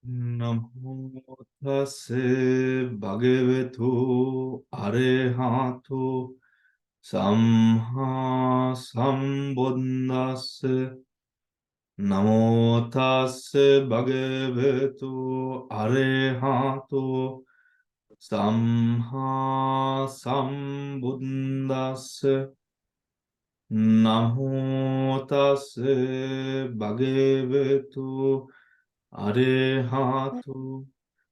Namo tassa bhagavato arahato samma sambuddhassa. Namo tassa bhagavato arahato samma sambuddhassa. Namo tassa bhagavato arahato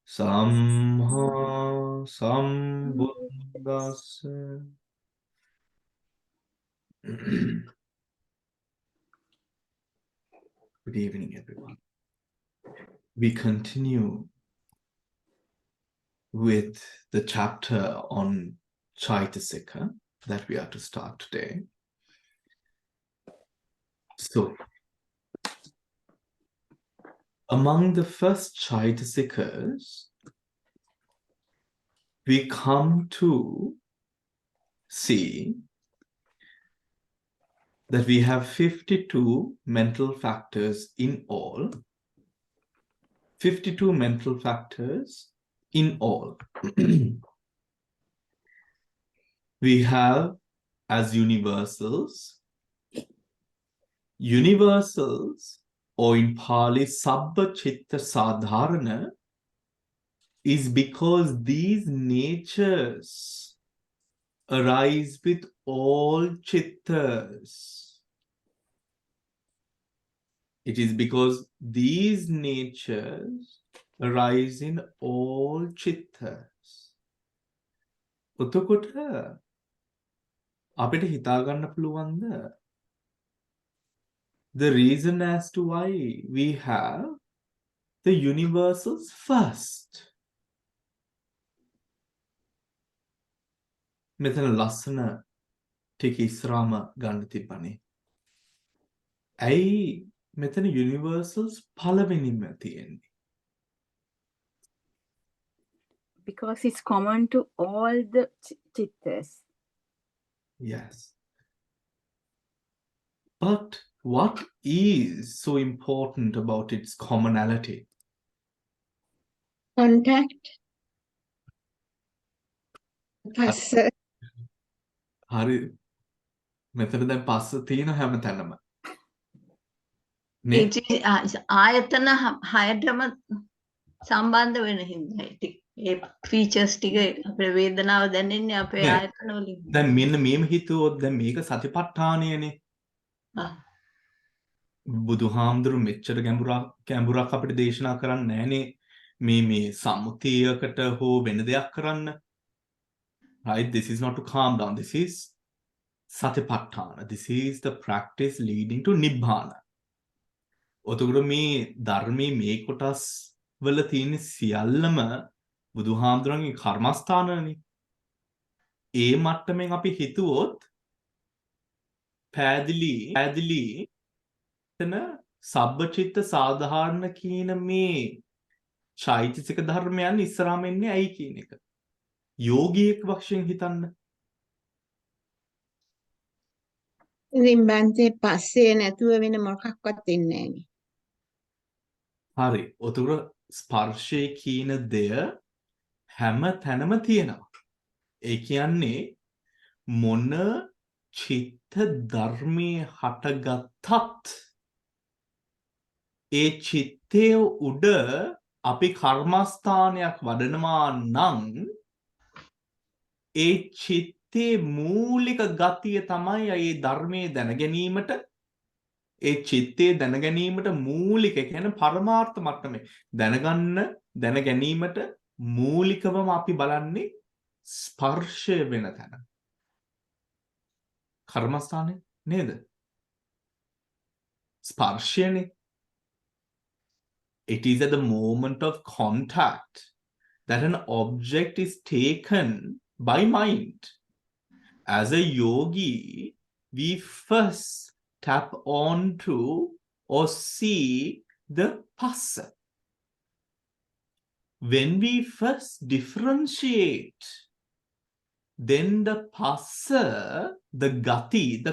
samma sambuddhassa. Good evening, everyone. We continue with the chapter on Cetasikas that we are to start today. So, among the first Cetasikas, we come to see that we have 52 mental factors in all. 52 mental factors in all. We have as universals, or in Pali, Sabba Chitta Sadharana, is because these natures arise with all chittas. It is because these natures arise in all chittas. එතකොට අපිට හිතා ගන්න පුළුවන්ද the reason as to why we have the universals first? මෙතන ලස්සන ටික ඉස්සරහම ගන්න තිබ්බනේ. ඇයි මෙතන universals පළවෙනිම තියෙන්නේ? Because it's common to all the chittas. Yes. But what is so important about its commonality? Contact. Phassa. හරි. මෙතන දැන් පස්ස තියෙන හැමතැනම. නේ? ආයතන හයටම සම්බන්ධ වෙන හින්දා ඒ ෆීචර්ස් ටික අපේ වේදනාව දැනෙන්නේ අපේ ආයතන වලින්. දැන් මෙන්න මේම හිතුවොත් දැන් මේක සතිපට්ඨානයනේ. බුදුහාමුදුරු මෙච්චර ගැඹුරක් අපිට දේශනා කරන්නේ නැහනේ මේ සම්මුතියකට හෝ වෙන දෙයක් කරන්න. Right? This is not to calm down. This is Satipatthana. This is the practice leading to Nibbana. ඔතකොට මේ ධර්මයේ මේ කොටස් වල තියෙන සියල්ලම බුදුහාමුදුරන්ගේ කර්මස්ථානනේ. ඒ මට්ටමින් අපි හිතුවොත් පැහැදිලි එතන සබ්බචිත්ත සාධාරණ කියන මේ චෛතසික ධර්මයන් ඉස්සරහම එන්නේ ඇයි කියන එක. යෝගියෙක් වශයෙන් හිතන්න. ඉතින් බන්තේ පස්සේ නැතුව වෙන මොකක්වත් ඉන්නේ නැහැ. හරි. ඔතන ස්පර්ශය කියන දෙය හැම තැනම තියෙනවා. ඒ කියන්නේ මොන චිත්ත ධර්මයේ හටගත්තත් ඒ චිත්තයේ උඩ අපි කර්මස්ථානයක් වඩනවා නම් ඒ චිත්තේ මූලික ගතිය තමයි ඒ ධර්මයේ දැනගැනීමට ඒ චිත්තේ දැනගැනීමට මූලික කියන්නේ පරමාර්ථ මට්ටමේ දැනගැනීමට මූලිකවම අපි බලන්නේ ස්පර්ශය වෙන තැන. කර්මස්ථානේ නේද? ස්පර්ශයනේ. It is at the moment of contact that an object is taken by mind. As a yogi, we first tap onto or see the Phassa. When we first differentiate, then the Phassa, the gati,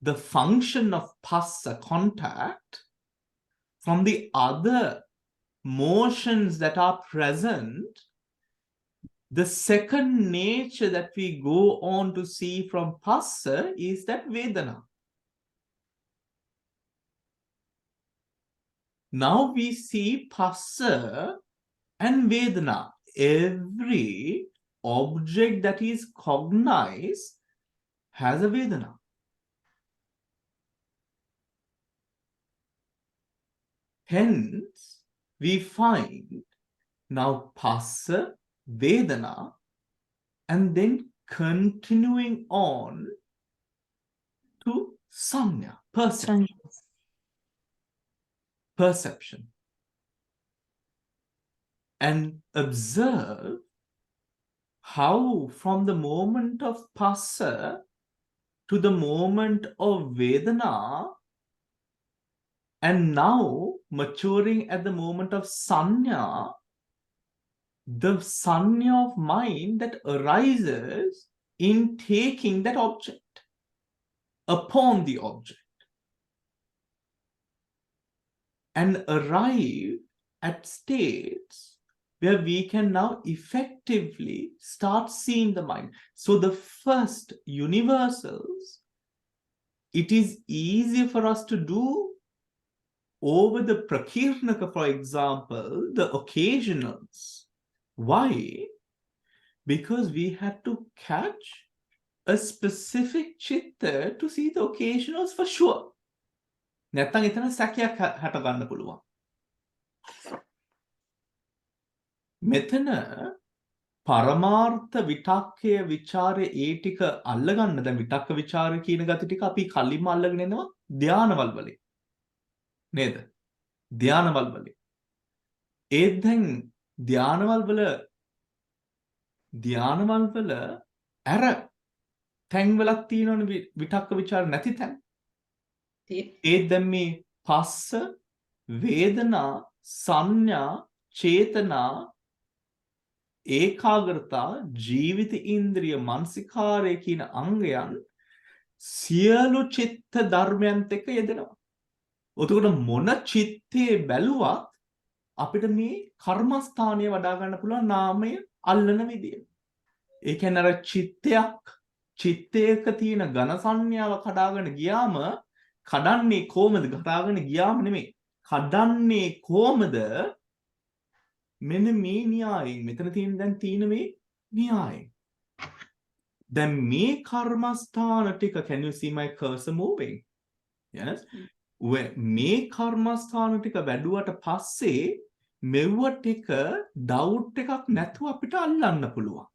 the function of Phassa contact from the other motions that are present, the second nature that we go on to see from Phassa is that Vedanā. Now we see Phassa and Vedanā. Every object that is cognized has a Vedanā. Hence, we find now Phassa, Vedanā, and then continuing on to Sanya, perception. And observe how from the moment of Phassa to the moment of Vedanā, and now maturing at the moment of Sanya, the Sanya of mind that arises in taking that object upon the object, and arrive at states where we can now effectively start seeing the mind. So the first universals, it is easier for us to do over the prakirnaka, for example, the occasionals. Why? Because we have to catch a specific chitta to see the occasionals for sure. නැත්තම් එතන සැකයක් හට ගන්න පුළුවන්. මෙතන පරමාර්ථ විතක්කය විචාරය ඒ ටික අල්ලගන්න. දැන් විතක්ක විචාර කියන gati ටික අපි කලින්ම අල්ලගෙන එනවා ධානවල වලින්. නේද? ධානවල වලින්. ඒත් දැන් ධානවල වල අර තැන් වලක් තියෙනවනේ විතක්ක විචාර නැති තැන්. ඒත් දැන් මේ පස්ස, වේදනා, සංඥා, චේතනා, ඒකාග්‍රතා, ජීවිත ඉන්ද්‍රිය, මානසිකාරය කියන අංගයන් සියලු චිත්ත ධර්මයන්ත් එක්ක යෙදෙනවා. එතකොට මොන චිත්තේ බැලුවත් අපිට මේ කර්මස්ථානය වඩා ගන්න පුළුවන් නාමය අල්ලන විදිය. ඒ කියන්නේ අර චිත්තයක තියෙන ඝන සංඥාව කඩාගෙන ගියාම කඩන්නේ කොහමද? කඩාගෙන ගියාම නෙමෙයි. කඩන්නේ කොහමද? මෙන්න මේ න්‍යායෙන්. මෙතන තියෙන දැන් තියෙන මේ න්‍යායෙන්. දැන් මේ කර්මස්ථාන ටික, can you see my cursor moving? Yes. මේ කර්මස්ථාන ටික වැඩුවට පස්සේ මෙව ටික ඩවුට් එකක් නැතුව අපිට අල්ලන්න පුළුවන්.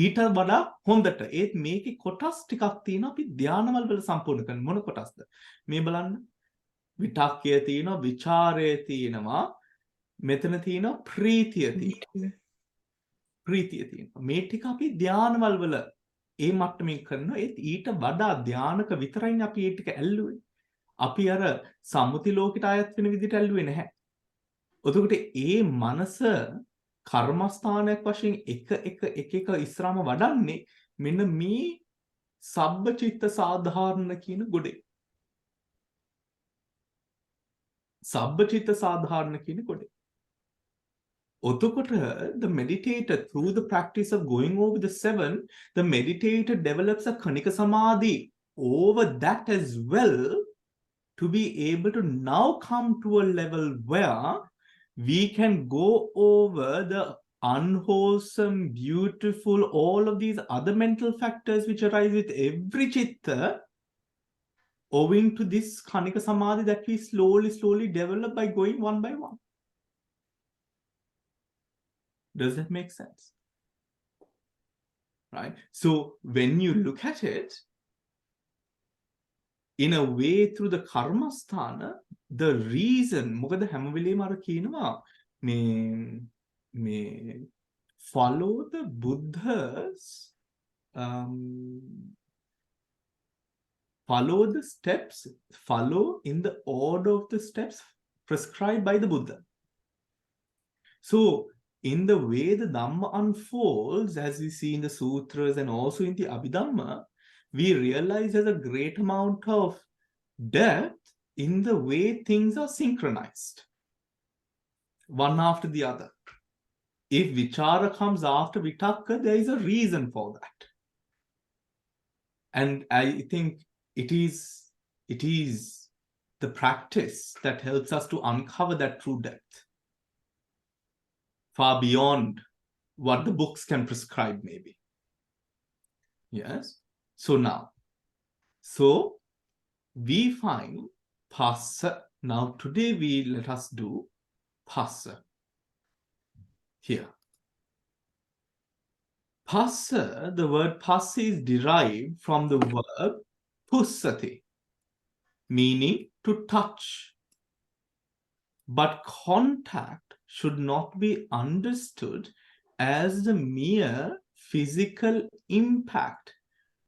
ඊට වඩා හොඳට. ඒත් මේකේ කොටස් ටිකක් තියෙනවා අපි ධානවල වල සම්පූර්ණ කරන. මොන කොටස්ද? මේ බලන්න. විතක්කය තියෙනවා, විචාරය තියෙනවා, මෙතන තියෙනවා ප්‍රීතිය තියෙනවා. ප්‍රීතිය තියෙනවා. මේ ටික අපි ධානවල වල ඒ මට්ටමින් කරනවා. ඒත් ඊට වඩා ධානක විතරයිනේ අපි මේ ටික ඇල්ලුවේ. අපි අර සම්මුති ලෝකෙට ආයත් වෙන විදිහට ඇල්ලුවේ නැහැ. එතකොට ඒ මනස කර්මස්ථානයක් වශයෙන් එක ඉස්සරහම වඩන්නේ මෙන්න මේ සබ්බචිත්ත සාධාරණ කියන ගොඩේ. සබ්බචිත්ත සාධාරණ කියන ගොඩේ. එතකොට the meditator, through the practice of going over the seven, the meditator develops a kanika samadhi over that as well, to be able to now come to a level where we can go over the unwholesome, beautiful, all of these other mental factors which arise with every chitta, owing to this kanika samadhi that we slowly develop by going one by one. Does that make sense? Right? So when you look at it, in a way, through the karmasthana, the reason, මොකද හැම වෙලේම අර කියනවා මේ follow the Buddha's follow the steps, follow in the order of the steps prescribed by the Buddha. So in the way the Dhamma unfolds, as we see in the sutras and also in the Abhidhamma, we realize there's a great amount of depth in the way things are synchronized. one after the other. If vichara comes after vitakka, there is a reason for that. And I think it is the practice that helps us to uncover that true depth, far beyond what the books can prescribe, maybe. Yes. So we find Phassa. Now today let us do Phassa. Here. Phassa, the word Phassa is derived from the verb pussati, meaning to touch. But contact should not be understood as the mere physical impact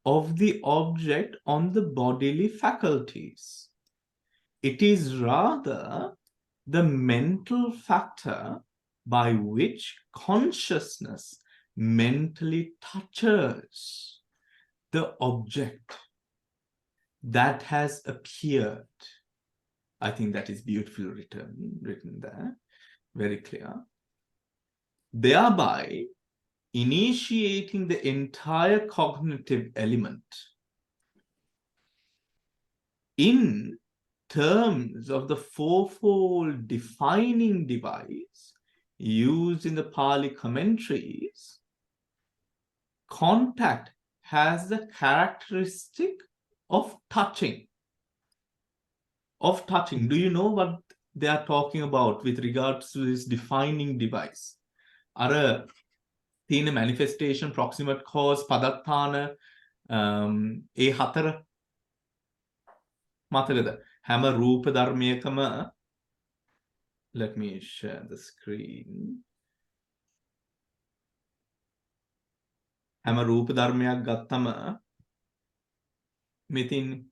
of the object on the bodily faculties. It is rather the mental factor by which consciousness mentally touches the object that has appeared. I think that is beautifully written there, very clear. Thereby initiating the entire cognitive element. In terms of the fourfold defining device used in the Pali commentaries, contact has the characteristic of touching. Do you know what they are talking about with regards to this defining device? Ara තියෙන manifestation, proximate cause, පදත්තාන ඒ හතර මතකද? හැම රූප ධර්මයකම, let me share the screen. හැම රූප ධර්මයක් ගත්තම මෙතින්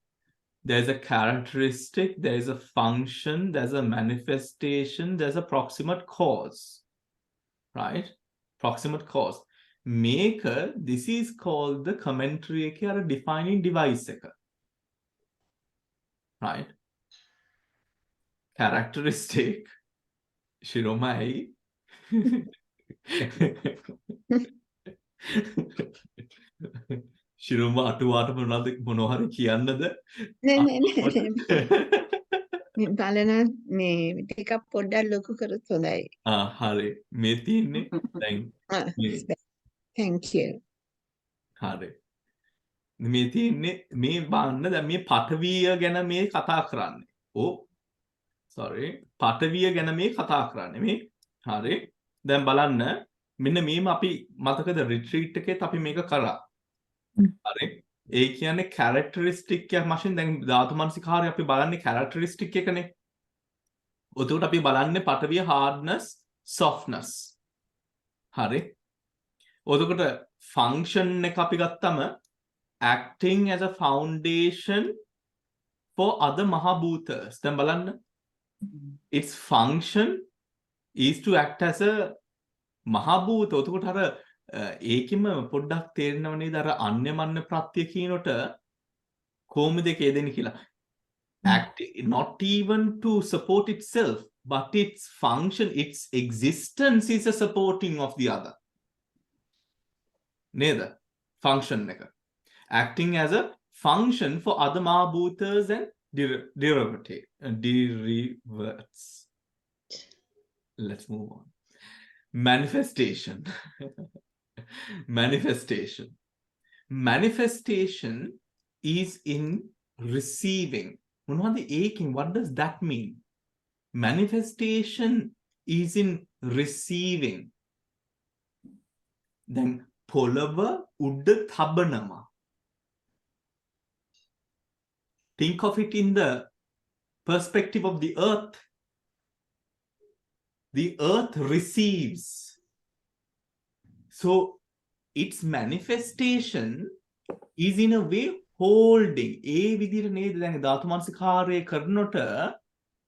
there's a characteristic, there's a function, there's a manifestation, there's a proximate cause. Right? Proximate cause. Maker, this is called the commentary or a defining device. Right? Characteristic. Shiromai. Shiroma අටුවාට මොනවහරි කියන්නද? මේ බලන මේ ටිකක් පොඩ්ඩක් ලොකු කරොත් හොඳයි. හරි. මේ තියෙන්නේ දැන් thank you. හරි. මේ තියෙන්නේ මේ බලන්න දැන් මේ පඨවිය ගැන මේ කතා කරන්නේ. sorry. පඨවිය ගැන මේ කතා කරන්නේ. මේ හරි. දැන් බලන්න මෙන්න මේම අපි මතකද රිට්‍රීට් එකේත් අපි මේක කරා. හරි. ඒ කියන්නේ characteristic එකක් වශයෙන් දැන් ධාතු මනසිකාරය අපි බලන්නේ characteristic එකනේ. උතෝට අපි බලන්නේ පඨවිය hardness, softness. හරි. උතෝකට function එක අපි ගත්තම acting as a foundation for other mahabhutas. දැන් බලන්න. Its function is to act as a mahabhuta. උතෝකට අර ඒකෙම පොඩ්ඩක් තේරෙනව නේද අර අන්‍යමන්‍ය ප්‍රත්‍ය කියනට කොහොමද ඒක එදෙන්නේ කියලා. Act not even to support itself, but its function, its existence is a supporting of the other. නේද? Function එක. Acting as a function for other mahabhutas and derivates. Let's move on. Manifestation. Manifestation is in receiving. What does that mean? Manifestation is in receiving. Then polava udda thabanama. Think of it in the perspective of the earth. The earth receives. So its manifestation is in a way holding. ඒ විදිහට නේද දැන් ධාතු මනසිකාරය කරනකොට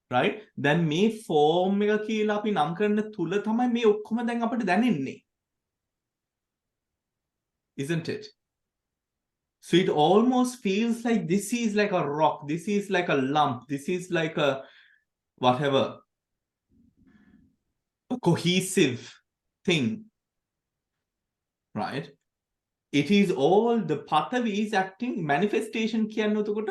right දැන් මේ form එක කියලා අපි නම් කරන තුල තමයි මේ ඔක්කොම දැන් අපිට දැනෙන්නේ. Isn't it? So it almost feels like this is like a rock, this is like a lump, this is like a whatever. cohesive thing, right? It is all the Patavi is acting manifestation කියන්න උතකොට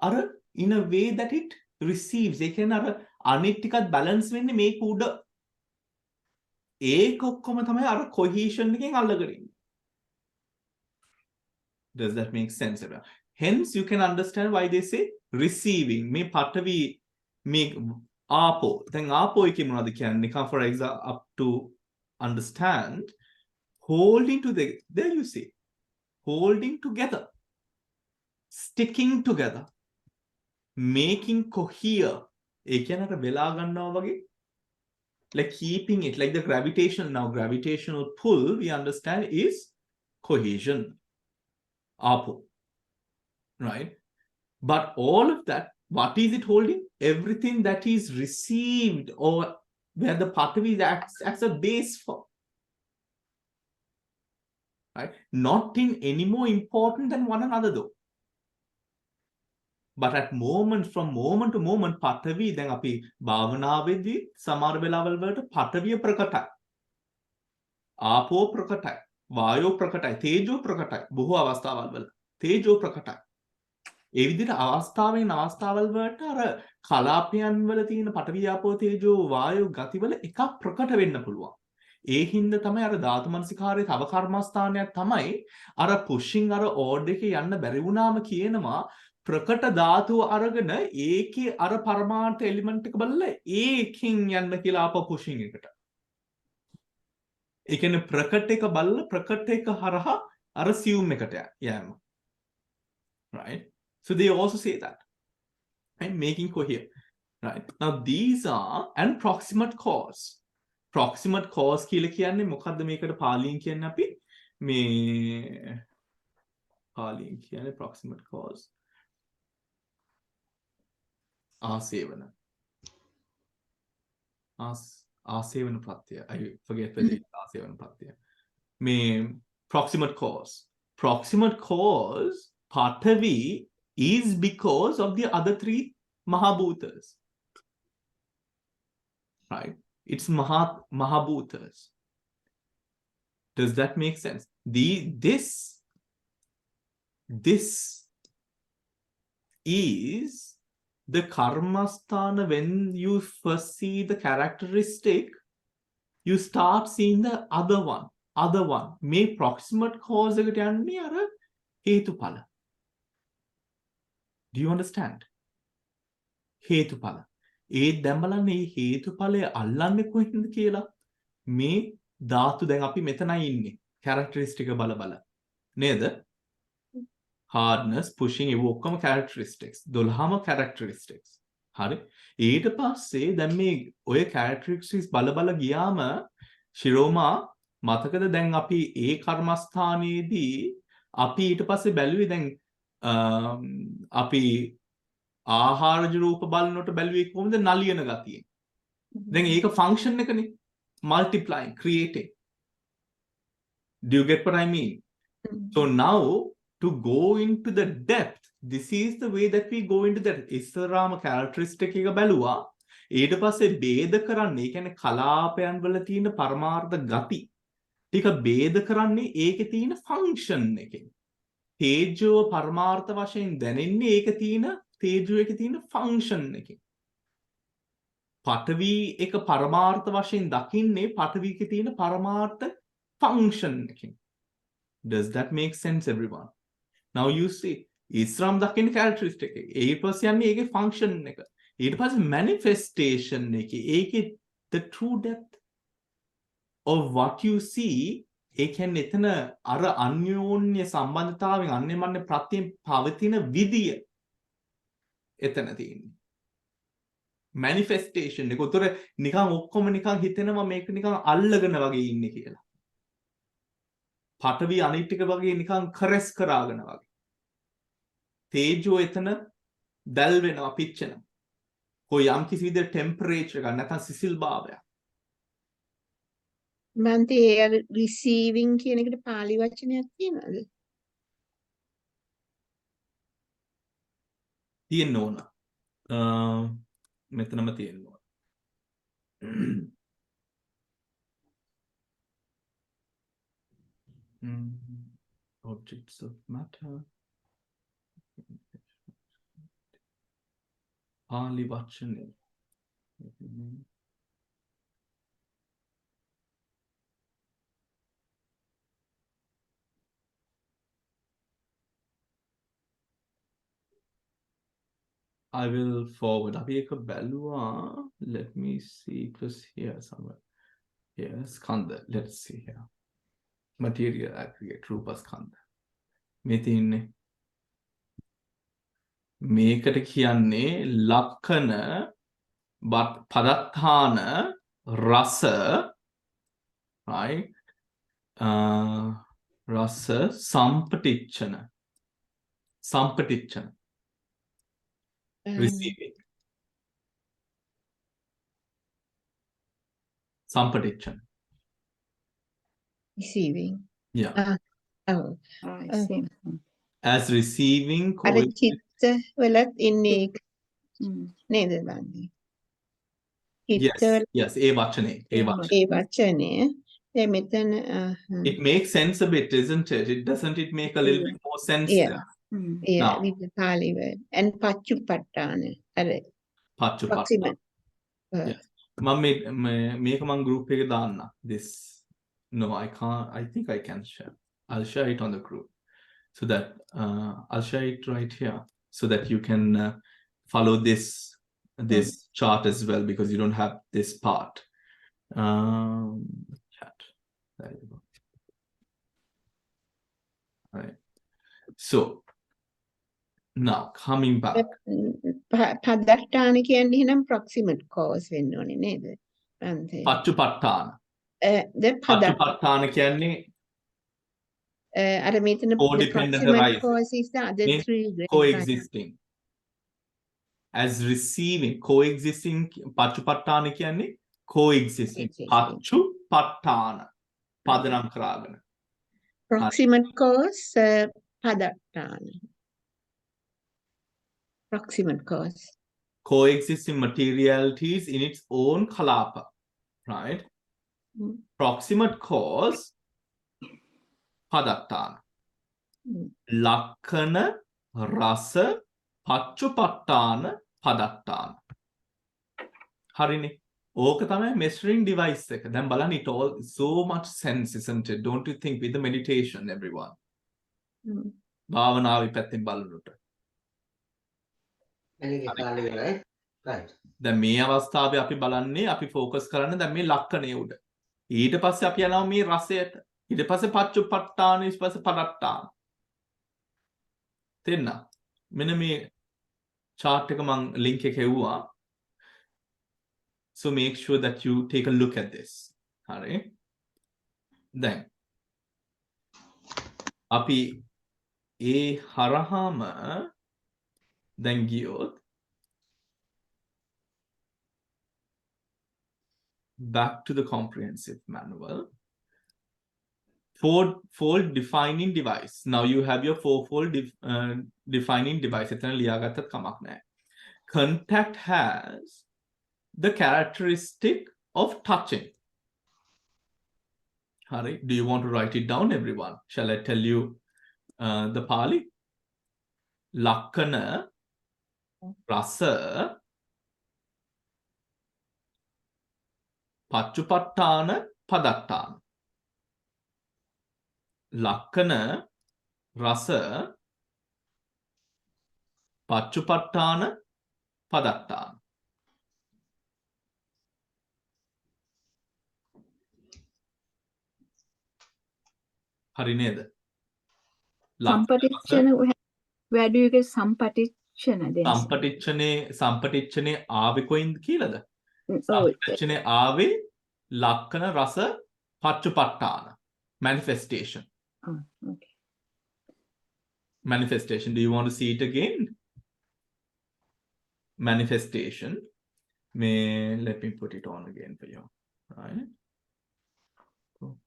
අර in a way that it receives. ඒ කියන්නේ අර අනිත් ටිකත් balance වෙන්නේ මේක උඩ. ඒක ඔක්කොම තමයි අර cohesion එකෙන් අල්ලගෙන ඉන්නේ. Does that make sense? Hence you can understand why they say receiving. මේ Patavi මේ ආපෝ. දැන් ආපෝ එකේ මොනවද කියන්නේ? නිකන් for example up to understand holding to the, there you see, holding together, sticking together, making cohere. ඒ කියන්නේ අර වෙලා ගන්නවා වගේ, like keeping it, like the gravitational, now gravitational pull we understand is cohesion, apo, right? But all of that, what is it holding? Everything that is received or where the Patavi acts as a base for, right? Not in any more important than one another though. But at moment, from moment to moment, Patavi, then api භාවනාවේදී සමහර වෙලාවල් වලට පඨවිය ප්‍රකටයි. ආපෝ ප්‍රකටයි. වායෝ ප්‍රකටයි. තේජෝ ප්‍රකටයි. බොහෝ අවස්ථාවල් වල තේජෝ ප්‍රකටයි. ඒ විදිහට අවස්ථාවෙන් අවස්ථාවල් වලට අර කලාපයන් වල තියෙන පඨවි ආපෝ තේජෝ වායෝ ගතිවල එකක් ප්‍රකට වෙන්න පුළුවන්. ඒ හින්දා තමයි අර ධාතු මනසිකාරයේ තව කර්මස්ථානයක් තමයි අර පුෂින් අර ඕඩ් එකේ යන්න බැරි වුණාම කියනවා ප්‍රකට ධාතුව අරගෙන ඒකේ අර පරමාර්ථ එලිමන්ට් එක බලලා ඒකින් යන්න කියලා ආපහු පුෂින් එකට. ඒ කියන්නේ ප්‍රකට එක බලලා ප්‍රකට එක හරහා අර සියුම් එකට යෑම. Right? So they also say that. And making cohere. Right? Now these are and proximate cause. Proximate cause කියලා කියන්නේ මොකද්ද මේකට පාලියෙන් කියන්නේ අපි මේ පාලියෙන් කියන්නේ proximate cause. ආසේවන. ආසේවන ප්‍රත්‍යය. I forget whether it's ආසේවන ප්‍රත්‍යය. මේ proximate cause. Proximate cause Patavi is because of the other three Mahabhutas. Right? It's Mahabhutas. Does that make sense? This is the karmasthana. When you first see the characteristic, you start seeing the other one. May proximate cause eකට යන්නේ අර හේතුඵල. Do you understand? හේතුඵල. ඒ දැන් බලන්න මේ හේතුඵලය අල්ලන්නේ කොහෙන්ද කියලා. මේ ධාතු දැන් අපි මෙතනයි ඉන්නේ. characteristic බල නේද? hardness, pushing ඒ ඔක්කොම characteristics. 12ම characteristics. හරි. ඊට පස්සේ දැන් මේ ඔය characteristics බල ගියාම ශිරෝමා මතකද දැන් අපි ඒ කර්මස්ථානයේදී අපි ඊට පස්සේ බැලුවේ දැන් අපි ආහාරජ රූප බලනකොට බැලුවේ කොහොමද නලියන ගතියෙන්. දැන් ඒක ෆන්ක්ෂන් එකනේ. multiplying, creating. Do you get what I mean? So now to go into the depth, this is the way that we go into that. ඉස්සරාම characteristic එක බැලුවා. ඊට පස්සේ ભેද කරන්නේ, ඒ කියන්නේ කලාපයන් වල තියෙන පරමාර්ථ ගති ටික ભેද කරන්නේ ඒකේ තියෙන ෆන්ක්ෂන් එකෙන්. තේජෝ පරමාර්ථ වශයෙන් දැනෙන්නේ ඒක තියෙන තේජෝ එකේ තියෙන ෆන්ක්ෂන් එකෙන්. පඨවි එක පරමාර්ථ වශයෙන් දකින්නේ පඨවි එකේ තියෙන පරමාර්ථ ෆන්ක්ෂන් එකෙන්. Does that make sense everyone? Now you see ඉස්රාම් දකින්නේ characteristic එක. ඊට පස්සේ යන්නේ ඒකේ ෆන්ක්ෂන් එක. ඊට පස්සේ manifestation එකේ ඒකේ the true depth of what you see. ඒ කියන්නේ එතන අර අන්‍යෝන්‍ය සම්බන්ධතාවයෙන් අන්‍යමන්‍ය ප්‍රත්‍යයෙන් පවතින විදිය එතන තියෙන්නේ. manifestation එක. උතර නිකන් ඔක්කොම නිකන් හිතෙනවා මේක නිකන් අල්ලගෙන වගේ ඉන්නේ කියලා. පඨවි අනිත් ටික වගේ නිකන් කරස් කරාගෙන වගේ. තේජෝ එතන දැල් වෙනවා පිච්චෙනවා. කොයි යම් කිසි විදිහට ටෙම්පරේචර් එක නැත්නම් සිසිල් භාවයක්. මන්ති ඒ රිසීවිං කියන එකට පාලි වචනයක් තියෙනවද? තියෙන්න ඕන. මෙතනම තියෙන්න ඕන. Objects of matter. Pali Vachane. I will forward. Let me see. It was here somewhere. Yes, Skanda. Let's see here. Material aggregate. Rupa Skanda. මෙතින්නේ මේකට කියන්නේ ලක්කන පදත්තාන රස right රස සම්පටිච්ඡන receiving සම්පටිච්ඡන receiving. yeah Oh. I see. as receiving අර චිත්ත වලත් ඉන්නේ නේද දන්නේ? yes චිත්ත වල yes ඒ වචනේ ඒ වචනේ දැන් මෙතන it makes sense a bit, isn't it? Doesn't it make a little bit more sense Yeah. there? Yeah, Now, with the Pali word. And Pachupattana. Proximate. Yes. Make a group this. No, I can't. I think I can share. I'll share it on the group. So that I'll share it right here so that you can follow this chart as well, because you don't have this part. Chat. There you go. All right. So now coming back. පදට්ටාන කියන්නේ එහෙනම් proximate cause වෙන්න ඕනේ නේද? අන්තේ. පච්චුපට්ඨාන. දැන් පච්චුපට්ඨාන කියන්නේ අර මෙතන the codependent proximate arising. cause is the other Means three great coexisting. As receiving, coexisting, පච්චුපට්ඨාන කියන්නේ coexisting. පච්චුපට්ඨාන. පදනම් කරාගෙන. proximate cause පදට්ටාන. Proximate cause. Coexisting materialities in its own kalapa, right? Proximate cause padattana. Lakkana rasa pacchupattana padattana. Harini. ඕක තමයි measuring device එක. දැන් බලන්න it all so much sense, isn't it? Don't you think, with the meditation, everyone? භාවනාවේ පැත්තෙන් බලනකොට. දැන් මේ අවස්ථාවේ අපි බලන්නේ අපි ફોකස් කරන්නේ දැන් මේ ලක්ෂණය උඩ. ඊට පස්සේ අපි යනවා මේ රසයට. ඊට පස්සේ පච්චුපට්ඨාන, ඊට පස්සේ පදට්ඨාන. තේන්න? මෙන්න මේ chart එක මම link එක එවුවා. So make sure that you take a look at this. හරි? දැන් අපි ඒ හරහාම දැන් ගියොත් back to the comprehensive manual. Fold defining device. Now you have your fourfold defining device. එතන ලියාගත්තත් කමක් නැහැ. Contact has the characteristic of touching. Hari, do you want to write it down, everyone? Shall I tell you the Pali? Lakkana rasa pacchupattana padattana. Lakkana rasa pacchupattana padattana. Hari neda? Sampatichana, where do you get sampatichana then? සම්පටිච්ඡනේ ආවේ කොයින්ද කියලාද? Oh, සම්පටිච්ඡනේ ආවේ ලක්ෂණ රස පච්චුපට්ඨාන. Manifestation. oh, okay. Manifestation. Do you want to see it again? Manifestation. Let me put it on again for you. Right? Cool.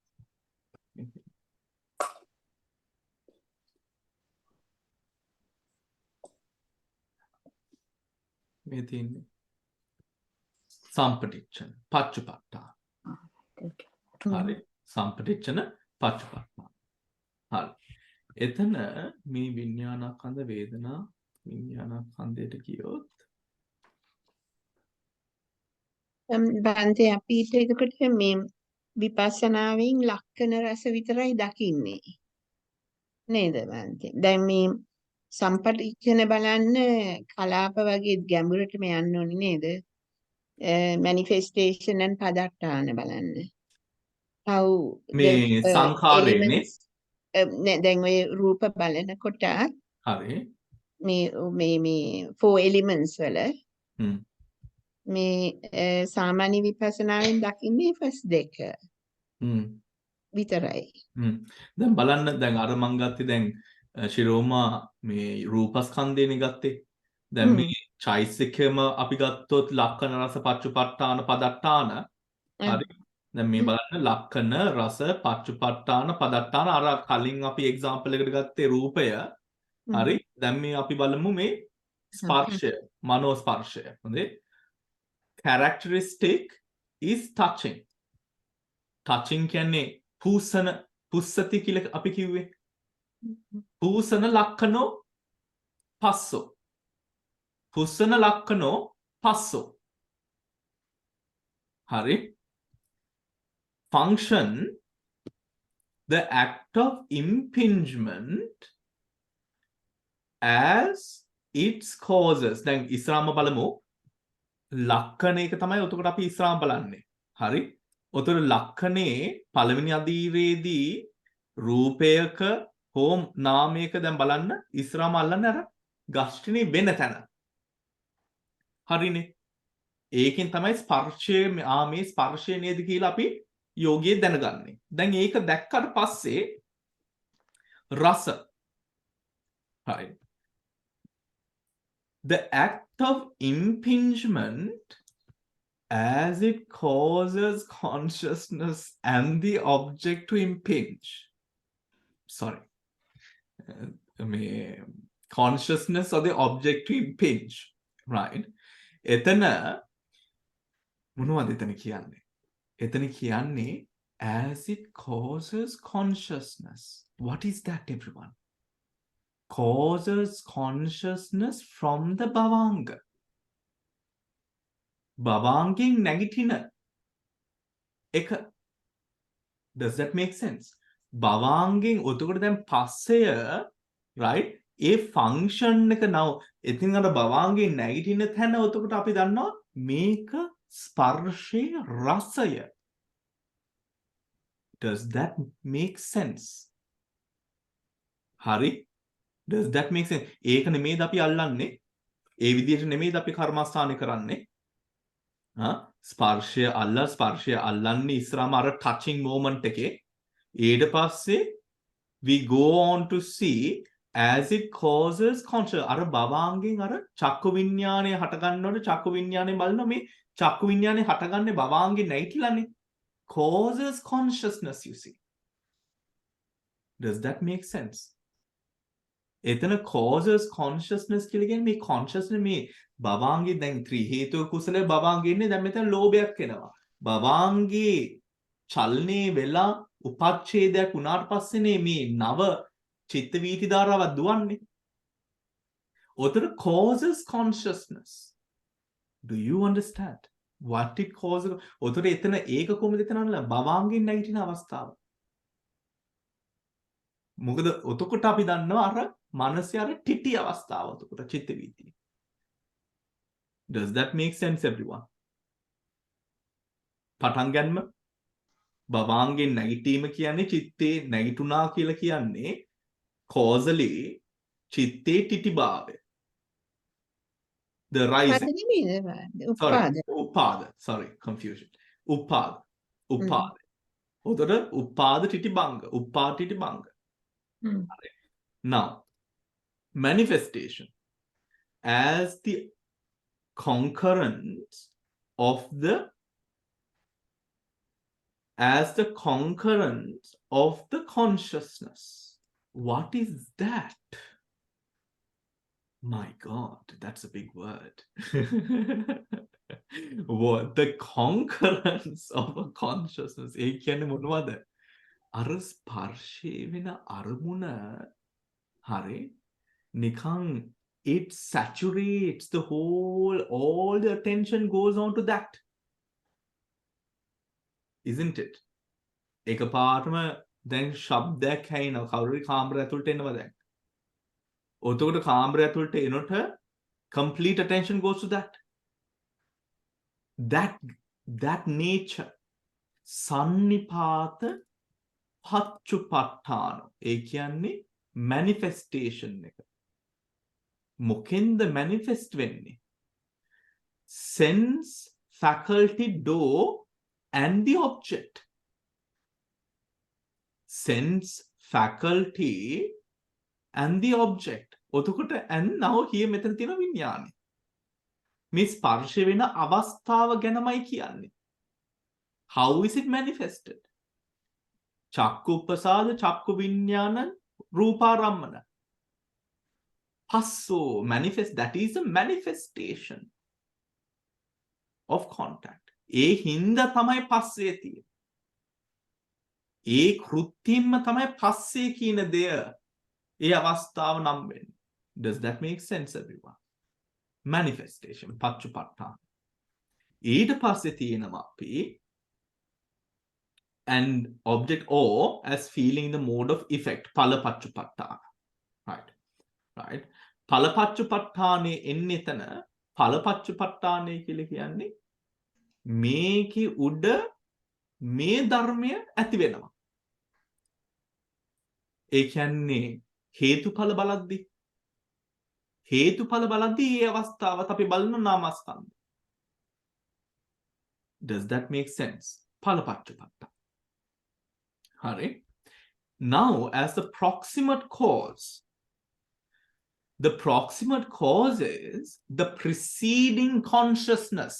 Within sampatichana pacchupattana. Okay. Hari sampatichana pacchupattana. හරි. එතන මේ විඥානස්කන්ධ වේදනා විඥානස්කන්ධයට කියොත් බන්තේ අපිට එතකොට මේ විපස්සනාවෙන් ලක්ෂණ රස විතරයි දකින්නේ නේද බන්තේ? දැන් මේ සම්පටිච්ඡන බලන්න කලාප වගේ ගැඹුරටම යන්න ඕනේ නේද? manifestation and පදට්ටාන බලන්න. how මේ සංඛාරයනේ. elements දැන් ඔය රූප බලනකොට හරි. මේ 4 elements වල හ්ම්. මේ සාමාන්‍ය විපස්සනාවෙන් දකින්නේ ෆස් දෙක හ්ම්. විතරයි. දැන් බලන්න දැන් අර මං ගත්තේ දැන් ශිරෝමා මේ රූපස්කන්ධයනේ ගත්තේ. දැන් මේ චෛසිකයම අපි ගත්තොත් ලක්කන රස පච්චුපට්ඨාන පදට්ඨාන. හරි. දැන් මේ බලන්න ලක්කන රස පච්චුපට්ඨාන පදට්ඨාන අර කලින් අපි එක්සැම්පල් එකකට ගත්තේ රූපය. හරි. දැන් මේ අපි බලමු මේ ස්පර්ශය මනෝ ස්පර්ශය. හොඳේ. characteristic is touching. touching කියන්නේ පුස්සති කියලා අපි කිව්වේ. පුසන ලක්කනෝ පස්සෝ. පුස්සන ලක්කනෝ පස්සෝ. හරි. function the act of impingement as its causes. දැන් ඉස්සරහම බලමු. ලක්කන එක තමයි උතකට අපි ඉස්සරහම බලන්නේ. හරි. උතර ලක්කනේ පළවෙනි අදීරේදී රූපයක හෝ නාමයක දැන් බලන්න ඉස්සරහම අල්ලන්න අර ගස්ටිනේ වෙන තැන. හරිනේ. ඒකෙන් තමයි ස්පර්ශය මේ ස්පර්ශය නේද කියලා අපි යෝගයේ දැනගන්නේ. දැන් ඒක දැක්කට පස්සේ රස. හරි. The act of impingement as it causes consciousness and the object to impinge. Sorry. Consciousness or the object to impinge. Right. එතන මොනවද එතන කියන්නේ? එතන කියන්නේ as it causes consciousness. What is that, everyone? Causes consciousness from the bhavanga. බවාංගෙන් නැගිටින එක. Does that make sense? බවාංගෙන් ඔතකොට දැන් පස්සය right ඒ function එක නව ඉතින් අර බවාංගෙන් නැගිටින තැන ඔතකොට අපි දන්නවා මේක ස්පර්ශයේ රසය. Does that make sense? හරි. Does that make sense? ඒක නෙමෙයිද අපි අල්ලන්නේ. ඒ විදිහට නෙමෙයිද අපි කර්මස්ථානේ කරන්නේ. ස්පර්ශය අල්ලන්නේ ඉස්සරහම අර touching moment එකේ. ඊට පස්සේ we go on to see as it causes conscious. අර බවාංගෙන් අර චක්කු විඤ්ඤාණය හට ගන්නකොට චක්කු විඤ්ඤාණය බලනවා මේ චක්කු විඤ්ඤාණය හටගන්නේ බවාංගෙන් නැගිටලානේ. Causes consciousness, you see. Does that make sense? එතන causes consciousness කියලා කියන්නේ මේ consciousness මේ බවාංගේ දැන් ත්‍රි හේතුක කුසල බවාංගේ ඉන්නේ දැන් මෙතන ලෝභයක් එනවා. බවාංගේ චලනේ වෙලා උපච්ඡේදයක් වුණාට පස්සේනේ මේ නව චිත්ත වීති ධාරාවක් දුවන්නේ. ඔතන causes consciousness. Do you understand what it causes? ඔතන එතන ඒක කොහොමද එතන බවාංගෙන් නැගිටින අවස්ථාව. මොකද ඔතකොට අපි දන්නවා අර මනසේ අර ටිටි අවස්ථාව ඔතකොට චිත්ත වීතිය. Does that make sense, everyone? පටන් ගන්න බවාංගෙන් නැගිටීම කියන්නේ චිත්තේ නැගිටුණා කියලා කියන්නේ causally චිත්තේ ටිටිභාවය. The rising. Sorry, confusion. Uppada. උතර උපාද ටිටිභංග. උපාද ටිටිභංග. Now, manifestation as the concurrence of the consciousness. What is that? My God, that's a big word. What? The concurrence of a consciousness. ඒ කියන්නේ මොනවද? අර ස්පර්ශය වෙන අරමුණ හරි නිකන් it saturates the whole, all the attention goes on to that, isn't it? එකපාරටම දැන් ශබ්දයක් ඇහෙනවා කවුරුරි කාමරය ඇතුළට එනවා දැන්. ඔතකොට කාමරය ඇතුළට එනකොට complete attention goes to that. That nature සන්නිපාත පච්චුපට්ඨාන. ඒ කියන්නේ manifestation එක. මොකෙන්ද manifest වෙන්නේ? Sense, faculty, door and the object. Sense, faculty and the object. ඔතකොට and now here මෙතන තියෙන විඥානය. මේ ස්පර්ශ වෙන අවස්ථාව ගැනමයි කියන්නේ. How is it manifested? චක්කු උපසාද චක්කු විඥාන රූපාරම්මන. Passo manifest, that is a manifestation of contact. ඒ හින්දා තමයි පස්සේ තියෙන්නේ. ඒ කෘත්‍යෙම තමයි පස්සේ කියන දෙය ඒ අවස්ථාව නම් වෙන්නේ. Does that make sense everyone? Manifestation පච්චුපට්ඨාන. ඊට පස්සේ තියෙනවා අපි and object or as feeling the mode of effect ඵල පච්චුපට්ඨාන. Right. ඵල පච්චුපට්ඨානේ එන්නේ එතන ඵල පච්චුපට්ඨානේ කියලා කියන්නේ මේකේ උඩ මේ ධර්මය ඇති වෙනවා. ඒ කියන්නේ හේතුඵල බලද්දී ඒ අවස්ථාවත් අපි බලන නාමස්කන්ධ. Does that make sense? ඵල පච්චුපට්ඨාන. හරි. Now as the proximate cause, the proximate cause is the preceding consciousness.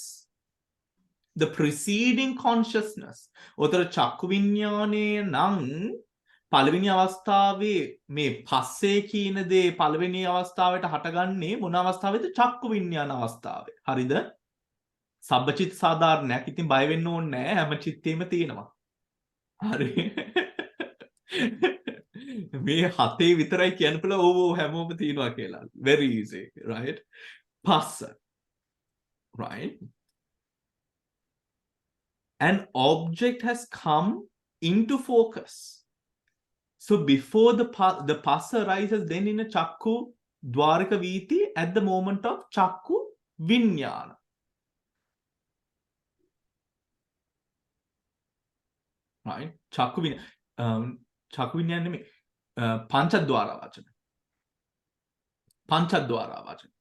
The preceding consciousness. උතර චක්කු විඥානේ නම් පළවෙනි අවස්ථාවේ මේ පස්සේ කියන දේ පළවෙනි අවස්ථාවට හටගන්නේ මොන අවස්ථාවේද? චක්කු විඥාන අවස්ථාවේ. හරිද? සබ්බචිත් සාධාරණයක්. ඉතින් බය වෙන්න ඕනේ නැහැ. හැම චිත්තෙම තියෙනවා. හරි. මේ හතේ විතරයි කියන්න පුළුවන්. ඕ හැමෝම තියෙනවා කියලා. Very easy, right? Phassa. Right? An object has come into focus. So before the phassa arises, then in a chakku dwarika viti at the moment of chakku vinyana. Right? Chakku vinyana නෙමෙයි. පංචද්වාර වචන. පංචද්වාර වචන.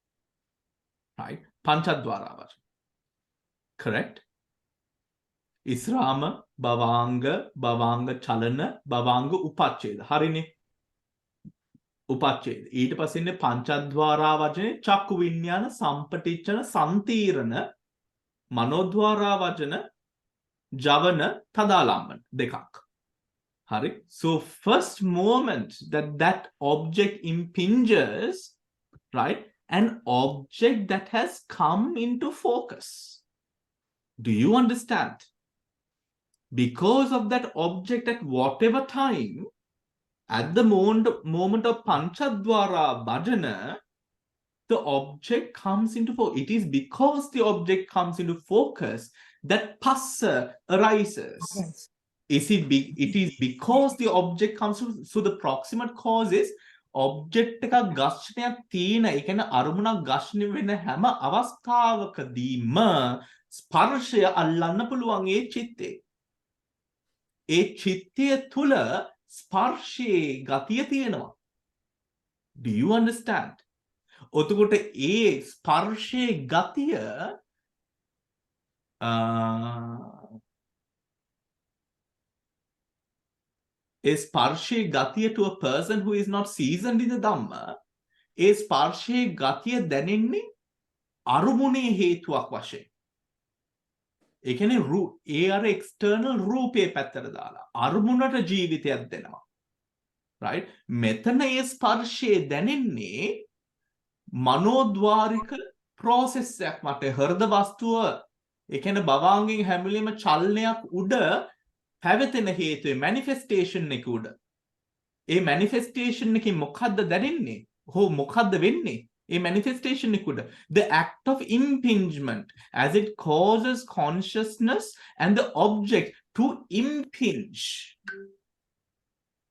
Right? පංචද්වාර වචන. Correct? ඉස්රාම භවාංග චලන භවාංග උපච්ඡේද. හරිනේ. උපච්ඡේද. ඊට පස්සේ ඉන්නේ පංචද්වාරා වචනේ චක්කු විඥාන සම්පටිච්ඡන සම්තීරණ මනෝද්වාරා වචන ජවන තදාලම්බන දෙකක්. Hari. So first moment that object impinges, right? An object that has come into focus. Do you understand? Because of that object at whatever time, at the moment of Panchadwara Bhajana, the object comes into focus. It is because the object comes into focus that Phassa arises. Yes. It is because the object comes to, so the proximate cause is object එකක් ඝර්ෂණයක් තියෙන. ඒ කියන්නේ අරමුණක් ඝර්ෂණය වෙන හැම අවස්ථාවකදීම ස්පර්ශය අල්ලන්න පුළුවන් ඒ චිත්තේ. ඒ චිත්තය තුල ස්පර්ශයේ ගතිය තියෙනවා. Do you understand? ඔතකොට ඒ ස්පර්ශයේ ගතිය is sparshe gatiya to a person who is not seasoned in the Dhamma, is sparshe gatiya දැනෙන්නේ අරුමුණේ හේතුවක් වශයෙන්. ඒ කියන්නේ ඒ අර external රූපේ පැත්තට දාලා අරුමුණට ජීවිතයක් දෙනවා. right? මෙතන ඒ ස්පර්ශය දැනෙන්නේ මනෝද්වාරික process එකක් මත හෘද වස්තුව ඒ කියන්නේ භවාංගයෙන් හැමිලීම චලනයක් උඩ පැවතෙන හේතුවේ manifestation එක උඩ. ඒ manifestation එකෙන් මොකද්ද දැනෙන්නේ? හෝ මොකද්ද වෙන්නේ? ඒ manifestation එක උඩ. The act of impingement as it causes consciousness and the object to impinge.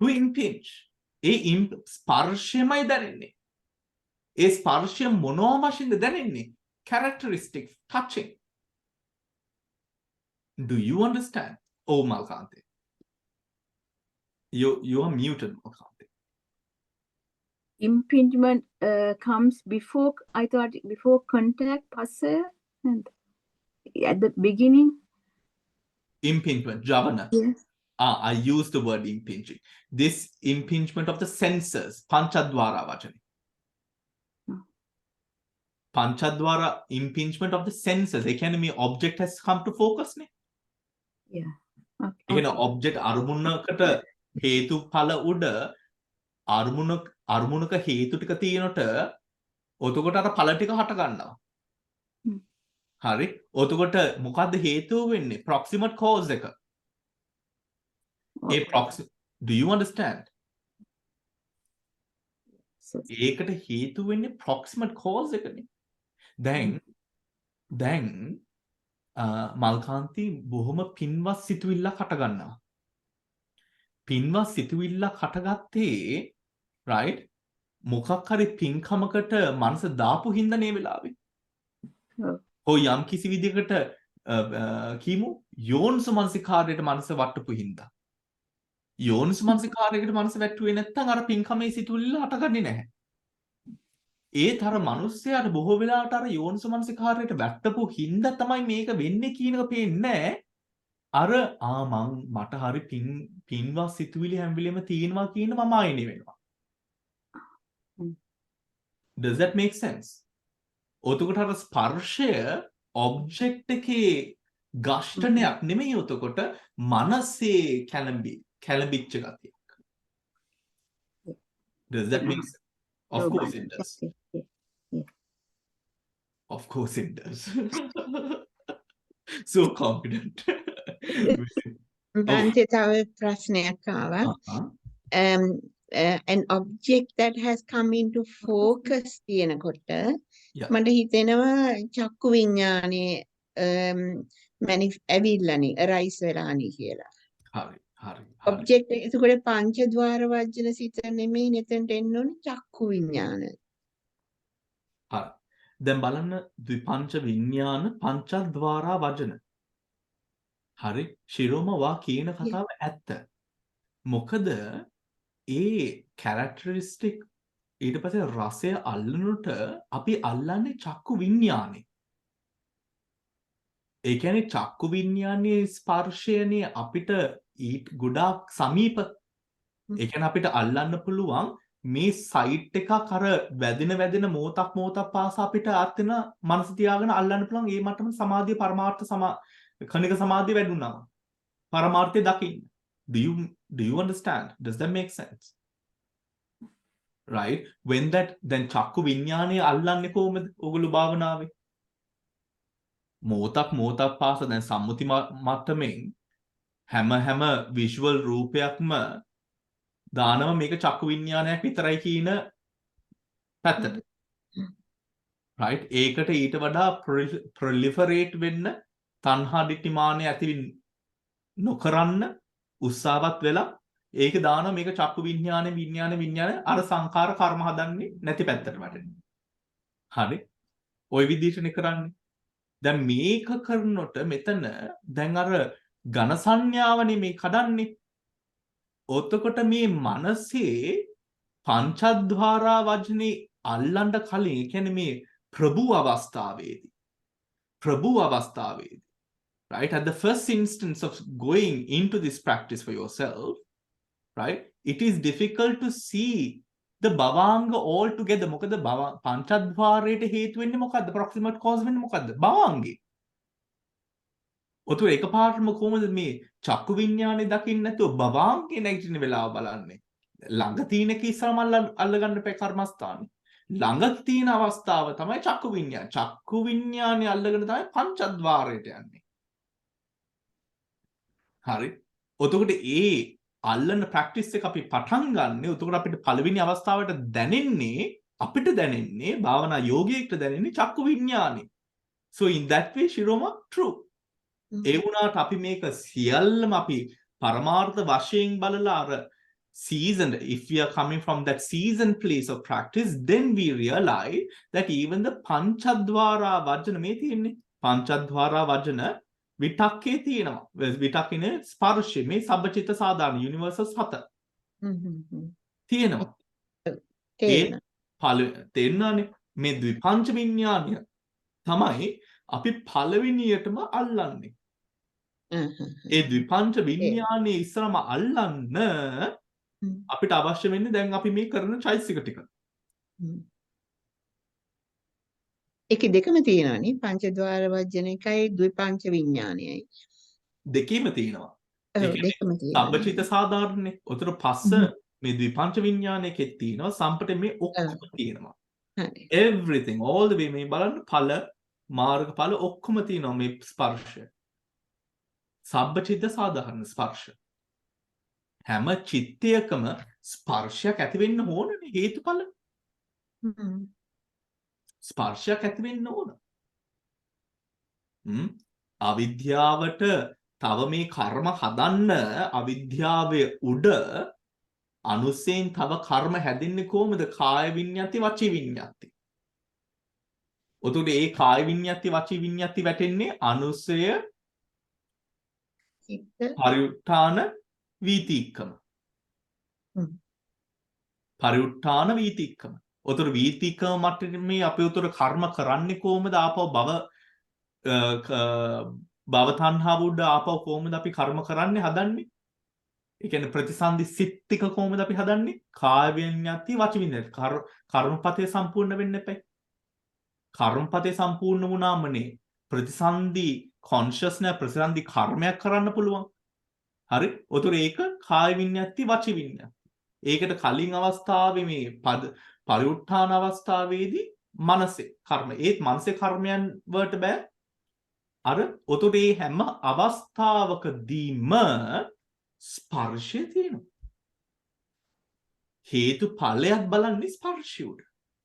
To impinge. ඒ ස්පර්ශයමයි දැනෙන්නේ. ඒ ස්පර්ශය මොනවා වශයෙන්ද දැනෙන්නේ? Characteristic, touching. Do you understand? Oh, Malkante. You are muted, Malkante. Impingement comes before, I thought, before contact, Phassa, and at the beginning. Impingement, Javana. Yes. I used the word impinging. This impingement of the senses, Panchadwara Vachani. Panchadwara impingement of the senses. ඒ කියන්නේ මේ object has come to focus නේ. Yeah. ඒ Okay. කියන්නේ object අරමුණකට හේතු ඵල උඩ අරමුණක හේතු ටික තියෙනට ඔතකොට අර ඵල ටික හට ගන්නවා. හරි. ඔතකොට මොකද්ද හේතුව වෙන්නේ? proximate cause එක. Do you understand? ඒකට හේතු වෙන්නේ proximate cause එකනේ. දැන් මල්කාන්ති බොහොම පින්වත් සිතුවිල්ලක් හට ගන්නවා. පින්වත් සිතුවිල්ලක් හටගත්තේ right මොකක් හරි පින්කමකට මනස දාපු හින්දා නේ වෙලාවේ. ඔය යම් කිසි විදිහකට කීමු යෝනිසමනසිකාරයට මනස වට්ටපු හින්දා. යෝනිසමනසිකාරයකට මනස වැටුවේ නැත්නම් අර පින්කමේ සිතුවිල්ල හටගන්නේ නැහැ. ඒත් අර මිනිස්සයාට බොහෝ වෙලාවට අර යෝනිසමනසිකාරයට වැට්ටපු හින්දා තමයි මේක වෙන්නේ කියන එක පේන්නේ. අර මට හරි පින්වත් සිතුවිලි හැම වෙලෙම තියෙනවා කියන මම ආයෙනේ වෙනවා. Does that make sense? ඔතකොට අර ස්පර්ශය ඔබ්ජෙක්ට් එකේ ගෂ්ඨනයක් නෙමෙයි ඔතකොට මනසේ කැළඹිච්ච ගතියක්. Does that make sense? Of course it does. Of course it does. So confident. මන්ට තව ප්‍රශ්නයක් ආවා. An object that has come into focus තියෙනකොට මට හිතෙනවා චක්කු විඤ්ඤාණයේ ඇවිල්ලානේ arise වෙලානේ කියලා. හරි. object එතකොට පංචද්වාර වජ්ජන සිත නෙමෙයි neතනට එන්න ඕනේ චක්කු විඤ්ඤාණ. හරි. දැන් බලන්න ද්විපංච විඤ්ඤාණ පංචද්වාරා වජන. හරි. ශිරෝම වා කියන කතාව ඇත්ත. මොකද ඒ characteristic ඊට පස්සේ රසය අල්ලනට අපි අල්ලන්නේ චක්කු විඤ්ඤාණය. ඒ කියන්නේ චක්කු විඤ්ඤාණයේ ස්පර්ශයනේ අපිට ඊට ගොඩාක් සමීප. ඒ කියන්නේ අපිට අල්ලන්න පුළුවන් මේ සයිට් එකක් අර වැදෙන මොහොතක් පාසා අපිට ආත්න මනස තියාගෙන අල්ලන්න පුළුවන් ඒ මට්ටම සමාධිය පරමාර්ථ කණික සමාධිය වැඩුණා. පරමාර්ථය දකින්න. Do you understand? Does that make sense? Right? When that then චක්කු විඤ්ඤාණය අල්ලන්නේ කොහොමද? ඔගොල්ලෝ භාවනාවේ මොහොතක් පාස දැන් සම්මුති මට්ටමින් හැම විෂුවල් රූපයක්ම දානම මේක චක්කු විඤ්ඤාණයක් විතරයි කියන පැත්තට. right? ඒකට ඊට වඩා proliferate වෙන්න තණ්හා දිට්ඨිමානය ඇති නොකරන්න උත්සාහවත් වෙලා ඒක දාන මේක චක්කු විඤ්ඤාණ අර සංකාර කර්ම හදන්නේ නැති පැත්තට වැටෙනවා. හරි. ওই විදිහටනේ කරන්නේ. දැන් මේක කරනකොට මෙතන දැන් අර ඝන සංඥාවනේ මේ කඩන්නේ. ඔතකොට මේ මනසේ පංචද්වාරා වජනේ අල්ලන්න කලින් ඒ කියන්නේ මේ ප්‍රභු අවස්ථාවේදී right at the first instance of going into this practice for yourself, right, it is difficult to see the bhavanga all together. මොකද පංචද්වාරයට හේතු වෙන්නේ මොකද්ද? proximate cause වෙන්නේ මොකද්ද? භවංගේ. ඔතන එකපාරටම කොහොමද මේ චක්කු විඤ්ඤාණය දකින්න නැතුව භවංගේ නැගිටින වෙලාව බලන්නේ? ළඟ තියෙන එක ඉස්සරම අල්ලගන්න බෑ කර්මස්ථානේ. ළඟ තියෙන අවස්ථාව තමයි චක්කු විඤ්ඤාණය. චක්කු විඤ්ඤාණය අල්ලගෙන තමයි පංචද්වාරයට යන්නේ. හරි. එතකොට ඒ අල්ලන ප්‍රැක්ටිස් එක අපි පටන් ගන්න. එතකොට අපිට පළවෙනි අවස්ථාවට අපිට දැනෙන්නේ භාවනා යෝගීෙක්ට දැනෙන්නේ චක්කු විඥානේ. So in that way Shiroma true. ඒ වුණාට අපි මේක සියල්ලම අපි පරමාර්ථ වශයෙන් බලලා අර seasoned, if we are coming from that seasoned place of practice, then we realize that even the panchadwara vajana මේ තියෙන්නේ panchadwara vajana විතක්කේ තියෙනවා. විතක්කේ ස්පර්ශය මේ සබ්බචිත්ත සාධාරණ යුනිවර්සල්ස් 7 තියෙනවා. ඒ තේරෙනවානේ මේ ද්විපංච විඥානය තමයි අපි පළවෙනියටම අල්ලන්නේ. ඒ ද්විපංච විඥානයේ ඉස්සරම අල්ලන්න අපිට අවශ්‍ය වෙන්නේ දැන් අපි මේ කරන චෛතසික ටික. ඒකේ දෙකම තියෙනවානේ පංචද්වාර වජ්ජන එකයි ද්විපංච විඥානයයි. දෙකීම තියෙනවා. දෙකම තියෙනවා. සබ්බචිත්ත සාධාරණනේ. උතර පස්ස මේ ද්විපංච විඥානයකෙත් තියෙනවා. සම්පතේ මේ ඔක්කොම තියෙනවා. Everything all the way මේ බලන්න ඵල මාර්ගඵල ඔක්කොම තියෙනවා මේ ස්පර්ශය. සබ්බචිත්ත සාධාරණ ස්පර්ශ. හැම චිත්තයකම ස්පර්ශයක් ඇති වෙන්න ඕනනේ හේතුඵල. ස්පර්ශයක් ඇති වෙන්න ඕන. අවිද්‍යාවට තව මේ කර්ම හදන්න අවිද්‍යාවේ උඩ අනුසයෙන් තව කර්ම හැදෙන්නේ කොහොමද? කාය විඤ්ඤාති වචී විඤ්ඤාති. ඔතකොට ඒ කාය විඤ්ඤාති වචී විඤ්ඤාති වැටෙන්නේ අනුසය පරිඋත්ථාන වීතික්කම. පරිඋත්ථාන වීතික්කම. උතර වීතික්කම මට්ටමේ අපි උතර කර්ම කරන්නේ කොහොමද? ආපහු භව තණ්හාව උඩ ආපහු කොහොමද අපි කර්ම කරන්නේ හදන්නේ? ඒ කියන්නේ ප්‍රතිසන්දි සිත්තික කොහොමද අපි හදන්නේ? කාය විඤ්ඤාති වචී විඤ්ඤාති. කර්මපතේ සම්පූර්ණ වෙන්න එපයි. කර්මපතේ සම්පූර්ණ වුණාමනේ ප්‍රතිසන්දි කොන්ෂස්නස් ප්‍රතිසන්දි කර්මයක් කරන්න පුළුවන්. හරි? උතර ඒක කාය විඤ්ඤාති වචී විඤ්ඤාති. ඒකට කලින් අවස්ථාවේ මේ පරිඋත්ථාන අවස්ථාවේදී මනසේ කර්ම. ඒත් මනසේ කර්මයන් වලට බෑ. අර උතර ඒ හැම අවස්ථාවකදීම ස්පර්ශය තියෙනවා. හේතු ඵලයක් බලන්නේ ස්පර්ශය උඩ.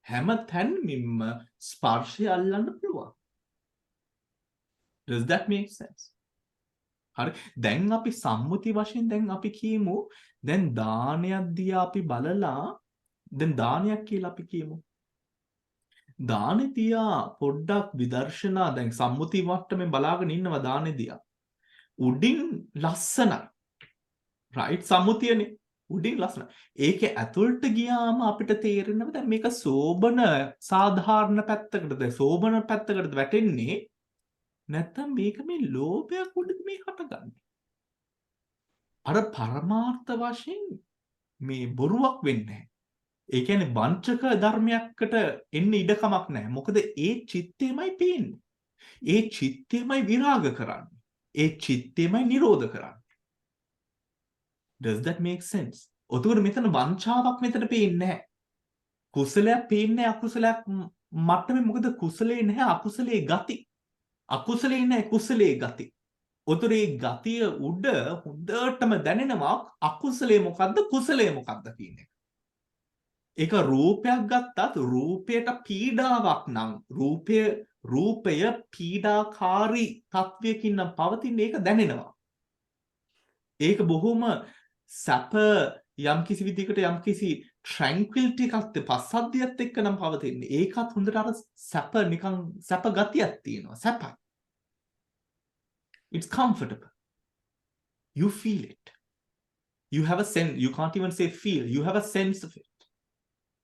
හැම තැනමින්ම ස්පර්ශය අල්ලන්න පුළුවන්. Does that make sense? හරි. දැන් අපි සම්මුති වශයෙන් දැන් අපි කියමු දැන් දානයක් දිහා අපි බලලා දැන් දානයක් කියලා අපි කියමු. දානෙ දිහා පොඩ්ඩක් විදර්ශනා දැන් සම්මුති වට්ටමෙන් බලාගෙන ඉන්නවා දානෙ දිහා. උඩින් ලස්සනයි. right සම්මුතියනේ. උඩින් ලස්සනයි. ඒකේ ඇතුළට ගියාම අපිට තේරෙනවා දැන් මේක සෝබන සාධාරණ පැත්තකටද සෝබන පැත්තකටද වැටෙන්නේ නැත්තම් මේක මේ ලෝභයක් උඩද මේ හටගන්නේ. අර පරමාර්ථ වශයෙන් මේ බොරුවක් වෙන්නේ නැහැ. ඒ කියන්නේ වංචක ධර්මයකට එන්න ඉඩකමක් නැහැ. මොකද ඒ චිත්තෙමයි පේන්නේ. ඒ චිත්තෙමයි විරාග කරන්නේ. ඒ චිත්තෙමයි නිරෝධ කරන්නේ. Does that make sense? ඔතකොට මෙතන වංචාවක් මෙතන පේන්නේ නැහැ. කුසලයක් පේන්නේ අකුසලයක් මට්ටමේ මොකද කුසලේ නැහැ අකුසලේ ගති. අකුසලේ නැහැ කුසලේ ගති. උතරේ ගතිය උඩ හොඳටම දැනෙනවා අකුසලේ මොකද්ද කුසලේ මොකද්ද කියන එක. ඒක රූපයක් ගත්තත් රූපයට පීඩාවක් නම් රූපය පීඩාකාරී තත්වයකින් නම් පවතින්නේ ඒක දැනෙනවා. ඒක බොහොම සැප යම්කිසි විදිහකට යම්කිසි tranquility එකත් පස්සද්ධියත් එක්ක නම් පවතින්නේ. ඒකත් හොඳට අර සැප නිකන් සැප ගතියක් තියෙනවා. සැපයි. It's comfortable. You feel it. You have a sense. You can't even say feel. You have a sense of it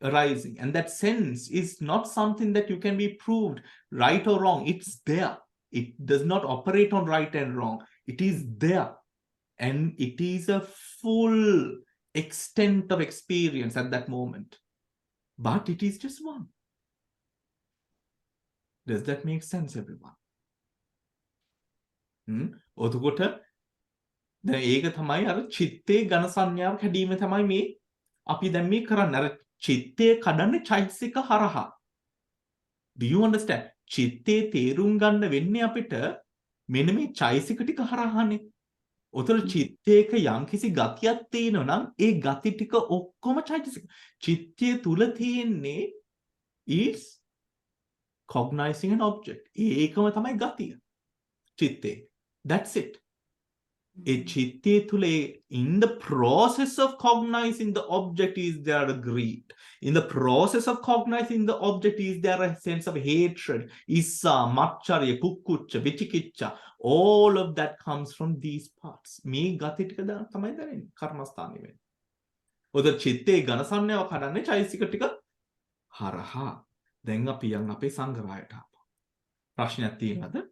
arising. And that sense is not something that you can be proved right or wrong. It's there. It does not operate on right and wrong. It is there. And it is a full extent of experience at that moment. But it is just one. Does that make sense, everyone? ඔතකොට දැන් ඒක තමයි අර චිත්තේ ඝන සංඥාව කැඩීම තමයි මේ අපි දැන් මේ කරන්නේ. අර චිත්තේ කඩන්නේ චෛතසික හරහා. Do you understand? චිත්තේ තේරුම් ගන්න වෙන්නේ අපිට මෙන්න මේ චෛතසික ටික හරහානේ. උතර චිත්තයක යම්කිසි ගතියක් තියෙනවා නම් ඒ ගති ටික ඔක්කොම චෛතසික. චිත්තය තුල තියෙන්නේ is cognizing an object. ඒකම තමයි ගතිය. චිත්තේ. That's it. A chitte thule, in the process of cognizing the object is there a greed. In the process of cognizing the object is there a sense of hatred, issa, maccharya, kukkuccha, vichikicha. All of that comes from these parts. Me gati tika da tamai darenne karmasthane වෙන්නේ. උද චිත්තේ ඝන සංඥාව කඩන්නේ චෛතසික ටික හරහා. දැන් අපි යන් අපේ සංග්‍රහයට ආපහු. ප්‍රශ්නයක් තියෙනවද?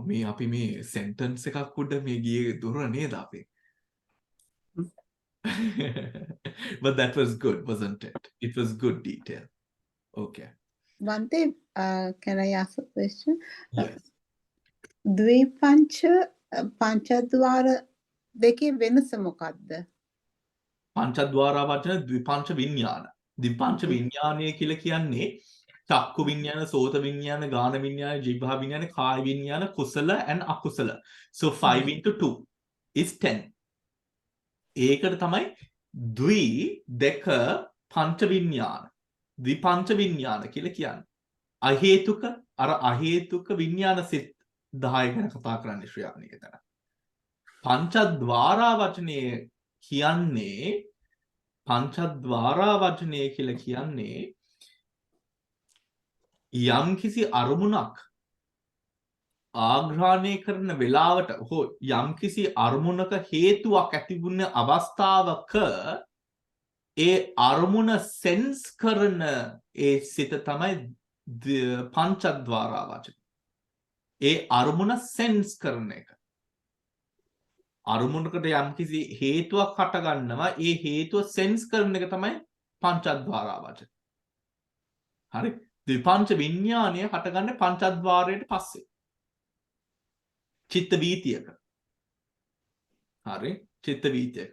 මේ අපි මේ sentence එකක් උඩ මේ ගියේ දුර නේද අපි? But that was good, wasn't it? It was good detail. Okay. One thing, can I ask a question? Yes. ද්විපංච පංචද්වාර දෙකේ වෙනස මොකක්ද? පංචද්වාර වචන ද්විපංච විඥාන. ද්විපංච විඥානය කියලා කියන්නේ චක්කු විඥාන, සෝත විඥාන, ගාන විඥාන, ජීවහා විඥාන, කාය විඥාන, කුසල and අකුසල. So 5 into 2 is 10. ඒකට තමයි ද්වි දෙක පංච විඥාන. ද්විපංච විඥාන කියලා කියන්නේ. අහේතුක අර අහේතුක විඥාන සිත් 10 ගැන කතා කරන්නේ ශ්‍රේයාණික තන. පංචද්වාරා වචනේ කියන්නේ පංචද්වාරා වචනේ කියලා කියන්නේ යම්කිසි අරමුණක් ආග්‍රහණය කරන වෙලාවට හෝ යම්කිසි අරමුණක හේතුවක් ඇතිවුණ අවස්ථාවක ඒ අරමුණ සෙන්ස් කරන ඒ සිත තමයි පංචද්වාරා වචන. ඒ අරමුණ සෙන්ස් කරන එක. අරමුණකට යම්කිසි හේතුවක් හටගන්නවා ඒ හේතුව සෙන්ස් කරන එක තමයි පංචද්වාරා වචන. හරි? ද්විපංච විඥානය හටගන්නේ පංචද්වාරයට පස්සේ. චිත්ත වීතියක. හරි? චිත්ත වීතියක.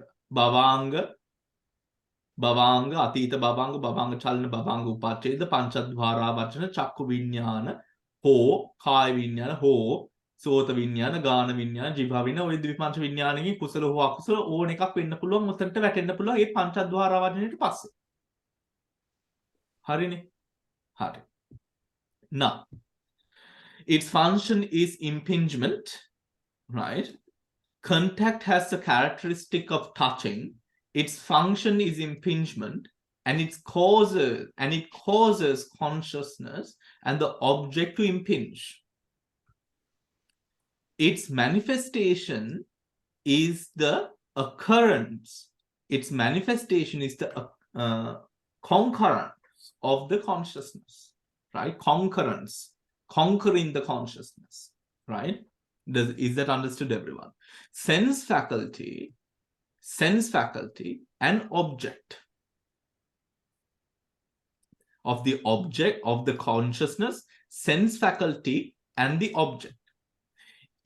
භවාංග අතීත භවාංග චලන භවාංග උපච්ඡේද පංචද්වාරා වචන චක්කු විඥාන හෝ කාය විඥාන හෝ සෝත විඥාන ගාන විඥාන ජීව විඥාන ඔය ද්විපංච විඥානයේ කුසල හෝ අකුසල ඕන එකක් වෙන්න පුළුවන් උතන්ට වැටෙන්න පුළුවන් ඒ පංචද්වාරා වචනයට පස්සේ. හරිනේ? Hari. Now, its function is impingement, right? Contact has the characteristic of touching. Its function is impingement, and it causes consciousness and the object to impinge. Its manifestation is the occurrence. Its manifestation is the concurrence of the consciousness, right? Concurrence, conquering the consciousness, right? Is that understood, everyone? Sense faculty and object of the consciousness, sense faculty and the object.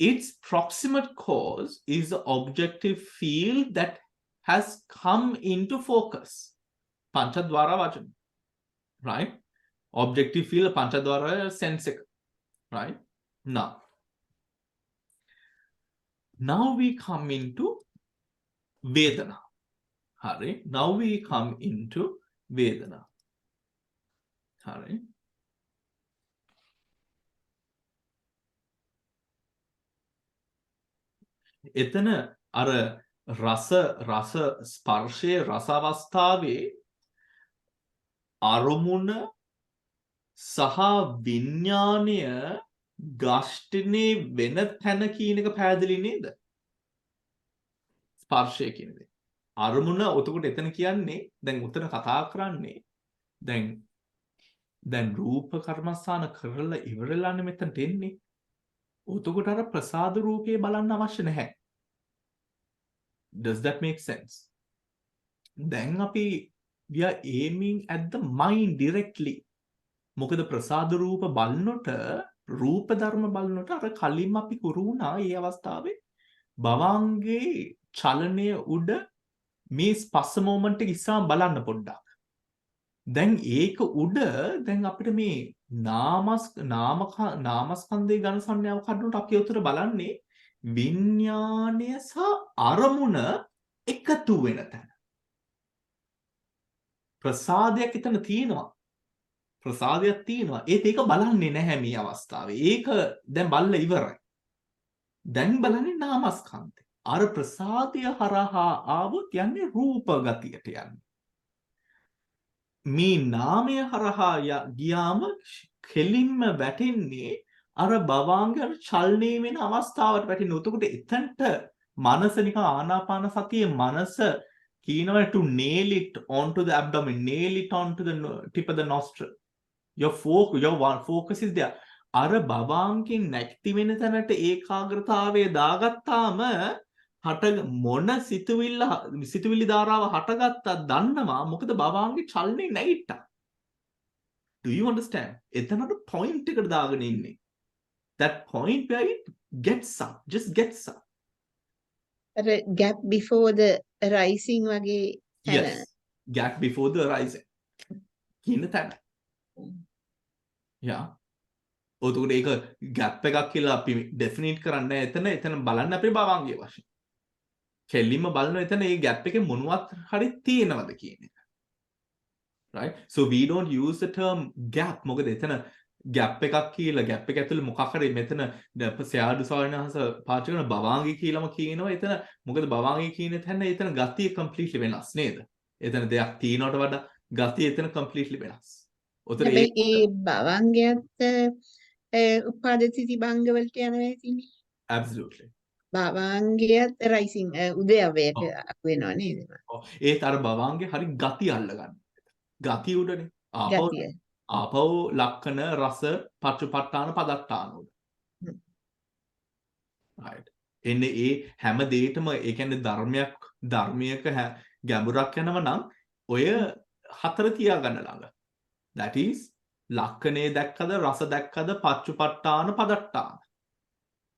Its proximate cause is the objective field that has come into focus. Panchadwara vachana. Right? Objective field, panchadwara sense, right? Now we come into Vedanā. Hari. Now we come into Vedanā. Hari. එතන අර රස ස්පර්ශයේ රස අවස්ථාවේ අරමුණ සහ විඥාණය ගෂ්ඨනේ වෙන තැන කියන එක පැහැදිලි නේද? ස්පර්ශය කියන දේ. අරමුණ උතකොට එතන කියන්නේ දැන් උතන කතා කරන්නේ දැන් රූප කර්මස්ථාන කරලා ඉවරලානේ මෙතනට එන්නේ. උතකොට අර ප්‍රසාද රූපේ බලන්න අවශ්‍ය නැහැ. Does that make sense? දැන් අපි we are aiming at the mind directly. මොකද ප්‍රසාද රූප බලනොට රූප ධර්ම බලනොට අර කලින්ම අපි කුරුණා මේ අවස්ථාවේ භවංගේ චලනය උඩ මේ ස්පස්ස මොමන්ට් එක ඉස්සම බලන්න පොඩ්ඩක්. දැන් ඒක උඩ දැන් අපිට මේ නාමස්කන්ධයේ ඝන සංඥාව කඩනකොට අපි උතර බලන්නේ විඥාණය සහ අරමුණ එකතු වෙන තැන. ප්‍රසාදයක් එතන තියෙනවා. ප්‍රසාදයක් තියෙනවා. ඒක බලන්නේ නැහැ මේ අවස්ථාවේ. ඒක දැන් බලලා ඉවරයි. දැන් බලන්නේ නාමස්කන්ධය. අර ප්‍රසාදය හරහා ආවොත් යන්නේ රූප ගතියට යන්නේ. මේ නාමය හරහා ගියාම කෙලින්ම වැටෙන්නේ අර භවාංග චලනය වෙන අවස්ථාවට වැටෙන්නේ. එතකොට එතනට මනස නිකන් ආනාපාන සතියේ මනස කියනවා to nail it onto the abdomen, nail it onto the tip of the nostril. Your focus is there. අර භවාංගෙන් නැති වෙන තැනට ඒකාග්‍රතාවය දාගත්තාම හට මොන සිතුවිලි ධාරාව හටගත්තත් දන්නවා මොකද භවාංගේ චලනේ නැගිට්ටා. Do you understand? එතනට point එකට දාගෙන ඉන්නේ. That point where it gets up, just gets up. අර gap before the rising වගේ තැන. Yes, gap before the rising. කියන තැන. Yeah. ඔතකොට ඒක gap එකක් කියලා අපි definite කරන්නේ එතන බලන්න අපේ භවාංගයේ වශයෙන්. කෙලින්ම බලන එතන මේ gap එකේ මොනවත් හරි තියෙනවද කියන එක. Right? So we don't use the term gap. මොකද එතන gap එකක් කියලා gap එක ඇතුලේ මොකක් හරි මෙතන සයාඩු සාවිනහස පාවිච්චි කරන භවාංගය කියලාම කියනවා. එතන මොකද භවාංගය කියන තැන එතන ගතිය completely වෙනස් නේද? එතන දෙයක් තියෙනවට වඩා ගතිය එතන completely වෙනස්. ඔතන ඒ භවංගයත් උපාදිතී භංග වලට යනවා ඉතින්. Absolutely. භවංගයත් rising උදයවයට අකු වෙනව නේද? ඒත් අර භවාංගේ හරි ගතිය අල්ලගන්න. ගතිය උඩනේ. ගතිය. ආපහු ලක්ෂණ රස පච්චුපට්ඨාන පදට්ඨාන උඩ. right. එන්නේ ඒ හැම දෙයකම ඒ කියන්නේ ධර්මයක ගැඹුරක් යනව නම් ඔය හතර තියාගන්න ළඟ. that is ලක්ෂණේ දැක්කද රස දැක්කද පච්චුපට්ඨාන පදට්ඨාන.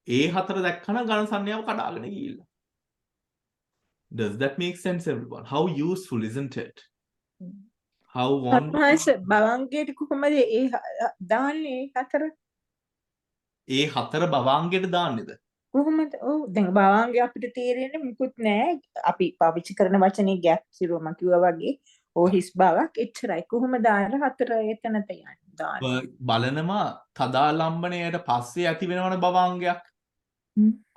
ඒ හතර දැක්කම ඝන සංඥාව කඩාගෙන ගිහිල්ලා. Does that make sense everyone? How useful isn't it? How wonderful. භවංගයට කොහොමද ඒ දාන්නේ හතර? ඒ හතර භවාංගයට දාන්නේද? කොහොමද? ඔව් දැන් භවංගය අපිට තේරෙන්නේ මුකුත් නෑ. අපි පාවිච්චි කරන වචනේ gap zero මම කිව්වා වගේ ඕහිස් බවක් එච්චරයි. කොහොමද දාන හතර එතන දාන්නේ? බලනවා තදාලම්බණයට පස්සේ ඇති වෙනවනේ භවාංගයක්.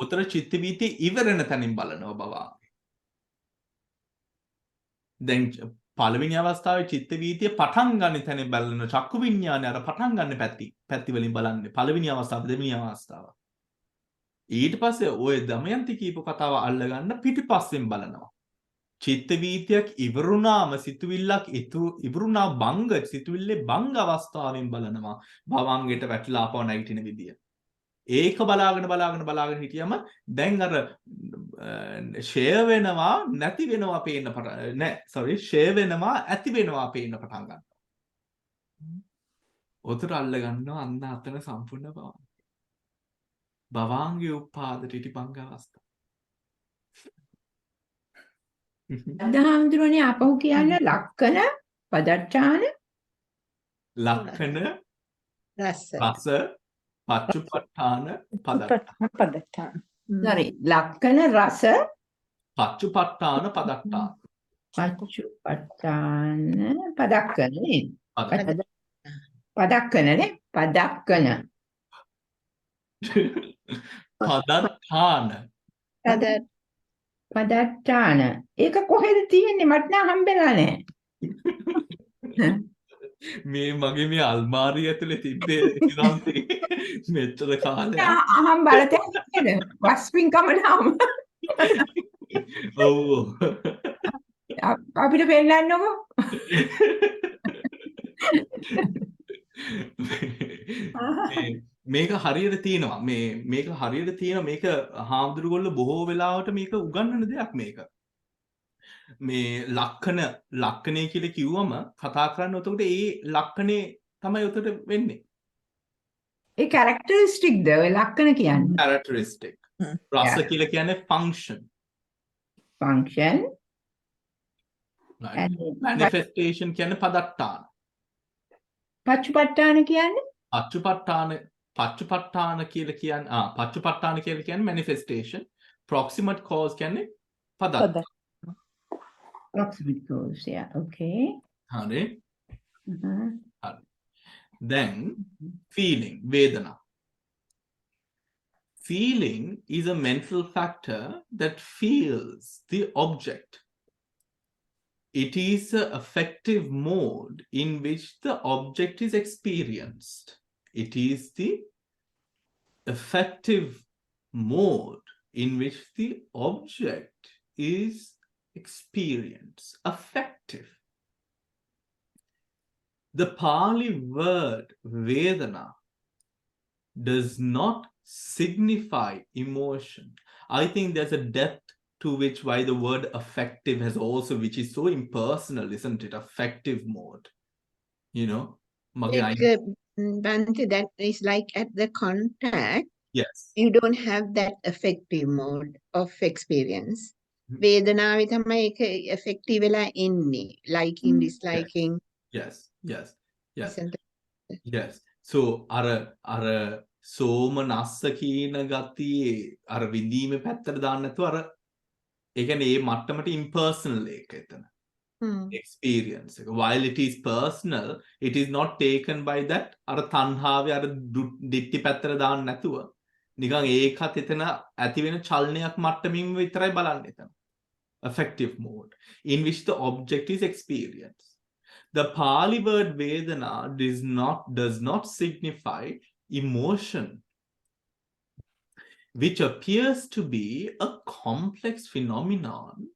උතර චිත්ත වීතිය ඉවරන තැනින් බලනවා භවාංගය. දැන් පළවෙනි අවස්ථාවේ චිත්ත වීතිය පටන් ගන්න තැනින් බලන චක්කු විඤ්ඤාණය අර පටන් ගන්න පැති වලින් බලන්නේ පළවෙනි අවස්ථාව දෙවෙනි අවස්ථාව. ඊට පස්සේ ওই දමයන්ති කියපු කතාව අල්ලගන්න පිටිපස්සෙන් බලනවා. චිත්ත වීතියක් ඉවරුණාම සිතුවිල්ලක් ඉවරුණා බංග සිතුවිල්ලේ බංග අවස්ථාවෙන් බලනවා භවංගයට වැටලා ආපහු නැගිටින විදිය. ඒක බලාගෙන හිටියම දැන් අර ෂෙය වෙනවා නැති වෙනවා පේන්න ෂෙය වෙනවා ඇති වෙනවා පේන්න පටන් ගන්නවා. උතර අල්ල ගන්නවා අන්න අතන සම්පූර්ණ භවංගය. භවංගයේ උපාද ටිටිපංග අවස්ථාව. අදහම්දුරනේ අපහු කියන්නේ ලක්කන පදට්ඨාන ලක්කන රස පච්චුපට්ඨාන පදට්ඨාන. sorry ලක්කන රස පච්චුපට්ඨාන පදට්ඨාන පච්චුපට්ඨාන පදක්කන නේ පදක්කනනේ පදක්කන පදට්ඨාන පදට්ඨාන ඒක කොහෙද තියෙන්නේ මට නම් හම්බෙලා නැහැ. මේ මගේ මේ අල්මාරිය ඇතුලේ තිබ්බේ ඉතින්දී මෙච්චර කාලයක් අහම් බලතේ නේද වස්පින් කමනාම ඔව් අපිට පෙන්නන්නකෝ. මේක හරියට තියෙනවා මේක හරියට තියෙනවා මේක හාමුදුරුවෝ බොහෝ වෙලාවට මේක උගන්වන දෙයක් මේක. මේ ලක්ෂණය කියලා කිව්වම කතා කරන්න උතකට ඒ ලක්ෂණේ තමයි උතට වෙන්නේ. ඒ කැරක්ටරිස්ටික්ද ඔය ලක්ෂණ කියන්නේ? කැරක්ටරිස්ටික්. රස කියලා කියන්නේ function. Function. right? And manifestation කියන්නේ පදට්ටාන. පච්චුපට්ඨාන කියන්නේ පච්චුපට්ඨාන කියලා කියන්නේ පච්චුපට්ඨාන කියලා කියන්නේ manifestation. proximate cause කියන්නේ පදට්ටාන. proximate cause. Yeah, okay. හරි. Uh-huh. හරි. then feeling වේදනා. Feeling is a mental factor that feels the object. It is an affective mode in which the object is experienced. It is the affective mode in which the object is experienced. Affective. The Pali word Vedanā does not signify emotion. I think there's a depth to which why the word affective has also, which is so impersonal, isn't it? Affective mode. You know? Bante, that is like at the contact, Yes. you don't have that affective mode of experience. වේදනාවේ තමයි ඒක effective වෙලා ඉන්නේ. Liking, disliking. Yes. Yes. Yes. isn't it? Yes. So අර සෝමනස්ස කියන ගතියේ අර විඳීමේ පැත්තට දාන්න නැතුව අර ඒ කියන්නේ ඒ මට්ටමට impersonal එක එතන. experience එක. While it is personal, it is not taken by that අර තණ්හාවේ අර දිට්ටි පැත්තට දාන්න නැතුව නිකන් ඒකත් එතන ඇති වෙන චලනයක් මට්ටමින් විතරයි බලන්නේ එතන. Affective mode in which the object is experienced. The Pali word Vedanā does not signify emotion, which appears to be a complex phenomenon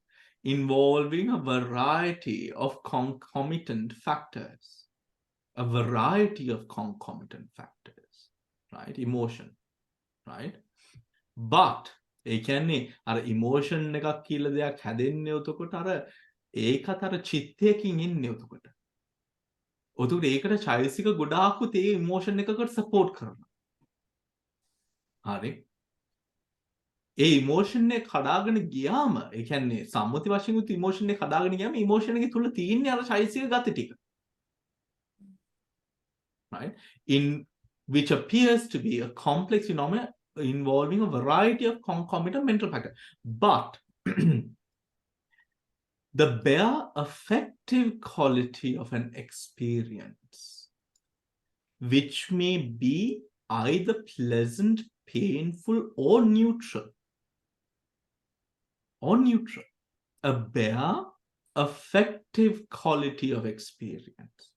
involving a variety of concomitant factors. A variety of concomitant factors, right? Emotion, right? But ඒ කියන්නේ අර emotion එකක් කියලා දෙයක් හැදෙන්නේ උතකොට අර ඒකත් අර චිත්තයකින් ඉන්නේ උතකොට. උතකොට ඒකට චෛතසික ගොඩාකුත් ඒ emotion එකකට support කරනවා. හරි. ඒ emotion එක කඩාගෙන ගියාම ඒ කියන්නේ සම්මුති වශයෙන් උත් emotion එක කඩාගෙන ගියාම emotion එකේ තුල තියෙන්නේ අර චෛතසික ගති ටික. Right? In which appears to be a complex phenomenon involving a variety of concomitant mental factors. But the bare affective quality of an experience, which may be either pleasant, painful, or neutral, a bare affective quality of experience,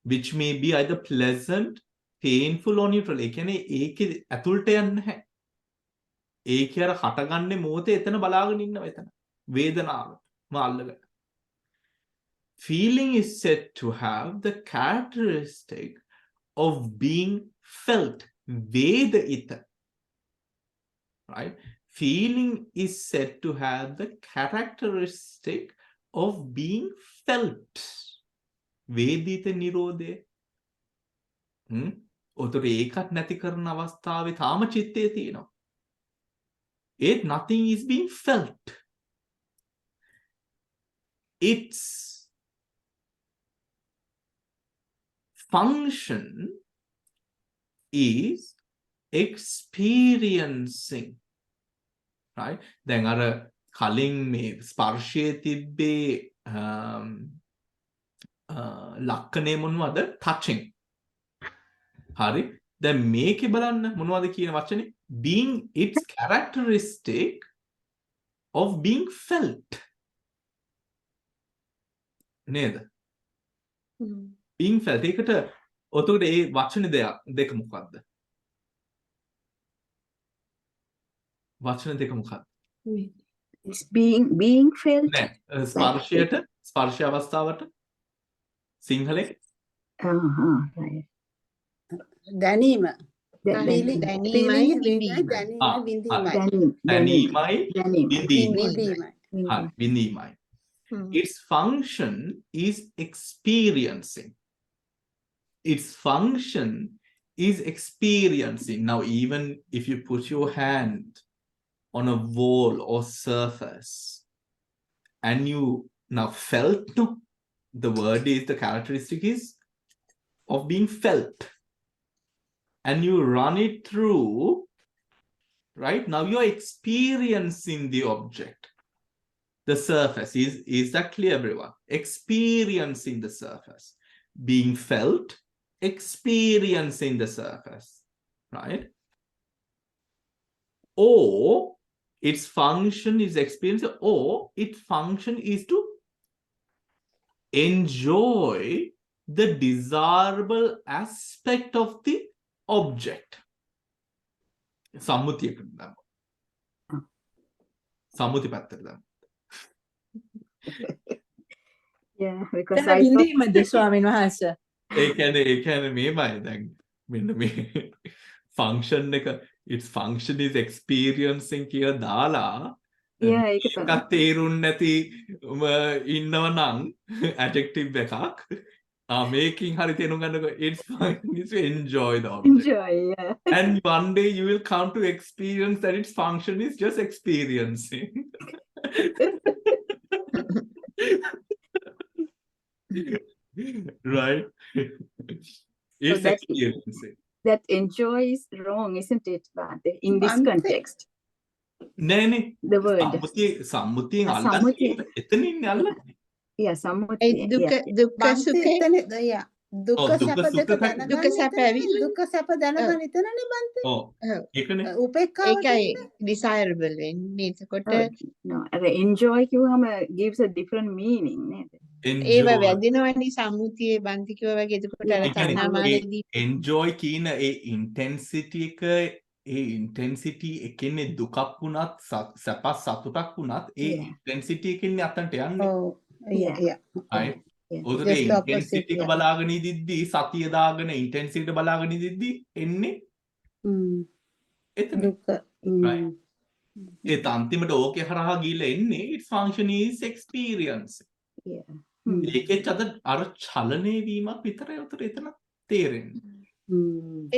which may be either pleasant, painful or neutral. ඒ කියන්නේ ඒකේ ඇතුළට යන්නේ නැහැ. ඒකේ අර හටගන්නේ මොහොතේ එතන බලාගෙන ඉන්නවා එතන. වේදනාව මාල්ලක. Feeling is said to have the characteristic of being felt. Vedita. Right? Feeling is said to have the characteristic of being felt. Vedita nirodhe. ඔතකොට ඒකත් නැති කරන අවස්ථාවේ තාම චිත්තේ තියෙනවා. Nothing is being felt. Its function is experiencing. Right? දැන් අර කලින් මේ ස්පර්ශයේ තිබ්බේ ලක්ෂණය මොනවද? touching. හරි. දැන් මේකේ බලන්න මොනවද කියන වචනේ? Being its characteristic of being felt. නේද? Being felt. ඒකට ඔතකොට ඒ වචන දෙක මොකක්ද? වචන දෙක මොකක්ද? It's being felt. නෑ ස්පර්ශ අවස්ථාවට සිංහලේ Right. දැනීම. දැනීම. දැනීමයි විඳීමයි. දැනීමයි විඳීමයි. විඳීමයි. Its function is experiencing. Its function is experiencing. Now, even if you put your hand on a wall or surface and you Now, felt, no. The word is, the characteristic is of being felt. And you run it through, right? Now you're experiencing the object. The surface. Is that clear, everyone? Experiencing the surface. Being felt, experiencing the surface, right? Or its function is experience, or its function is to enjoy the desirable aspect of the object. සම්මුතියකට දාමු. සම්මුති පැත්තට දාමු. Yeah, because එතන I thought, විඳීමද ස්වාමීන් වහන්සේ? ඒ කියන්නේ මේමයි දැන් මෙන්න මේ function එක, its function is experiencing කියලා දාලා yeah, ඒක තමයි. එකක් තේරුන්නේ නැති ඉන්නව නම් adjective එකක් මේකින් හරි තේරුම් ගන්නකො its function is to enjoy the object. Enjoy, yeah. And one day you will come to experience that its function is just experiencing. Right? It's that- experiencing. That enjoy is wrong, isn't it, Bhante? In this Bhante. context, නෑනේ the word. සම්මුතියෙන් Ah, අල්ලන්නේ සම්මුතිය. එතනින් අල්ලන්නේ. Yeah, ඒ samuti. දුක Yeah. දුක්ඛ බන්ති සුඛ එතන yeah. දුක ඔව්, දුක සැප දෙක සුඛ දැනගන්න දුක සැප එතනනේ. ඇවිල්ලා. දුක සැප දැනගන්න එතනනේ බන්ති. ඔව් ඒකනේ. උපේක්ඛාවට ඒකයි desirable වෙන්නේ. එතකොට No, enjoy කිව්වම gives a different meaning. නේද? ඒව Enjoy. වැදිනවනේ සම්මුතියේ බන්ති කිව්වා වගේ. එතකොට අර ඒ කියන්නේ තණ්හාමානදී enjoy කියන ඒ intensity එක, ඒ intensity එකනේ දුකක් වුණත් සැපක් සතුටක් වුණත් ඒ Yeah. intensity එකනේ අතන්ට යන්නේ. ඔව් yeah yeah. right? Yeah. ඔතන Just the opposite, intensity එක yeah. බලාගෙන ඉදිද්දි සතිය දාගෙන intensity එක බලාගෙන ඉදිද්දි එන්නේ එතන. දුක. Right. ඒත් අන්තිමට ඕකේ හරහා ගිහලා එන්නේ its function is experience. Yeah. ඒකෙත් අර චලනය වීමක් විතරයි උතර එතන තේරෙන්නේ.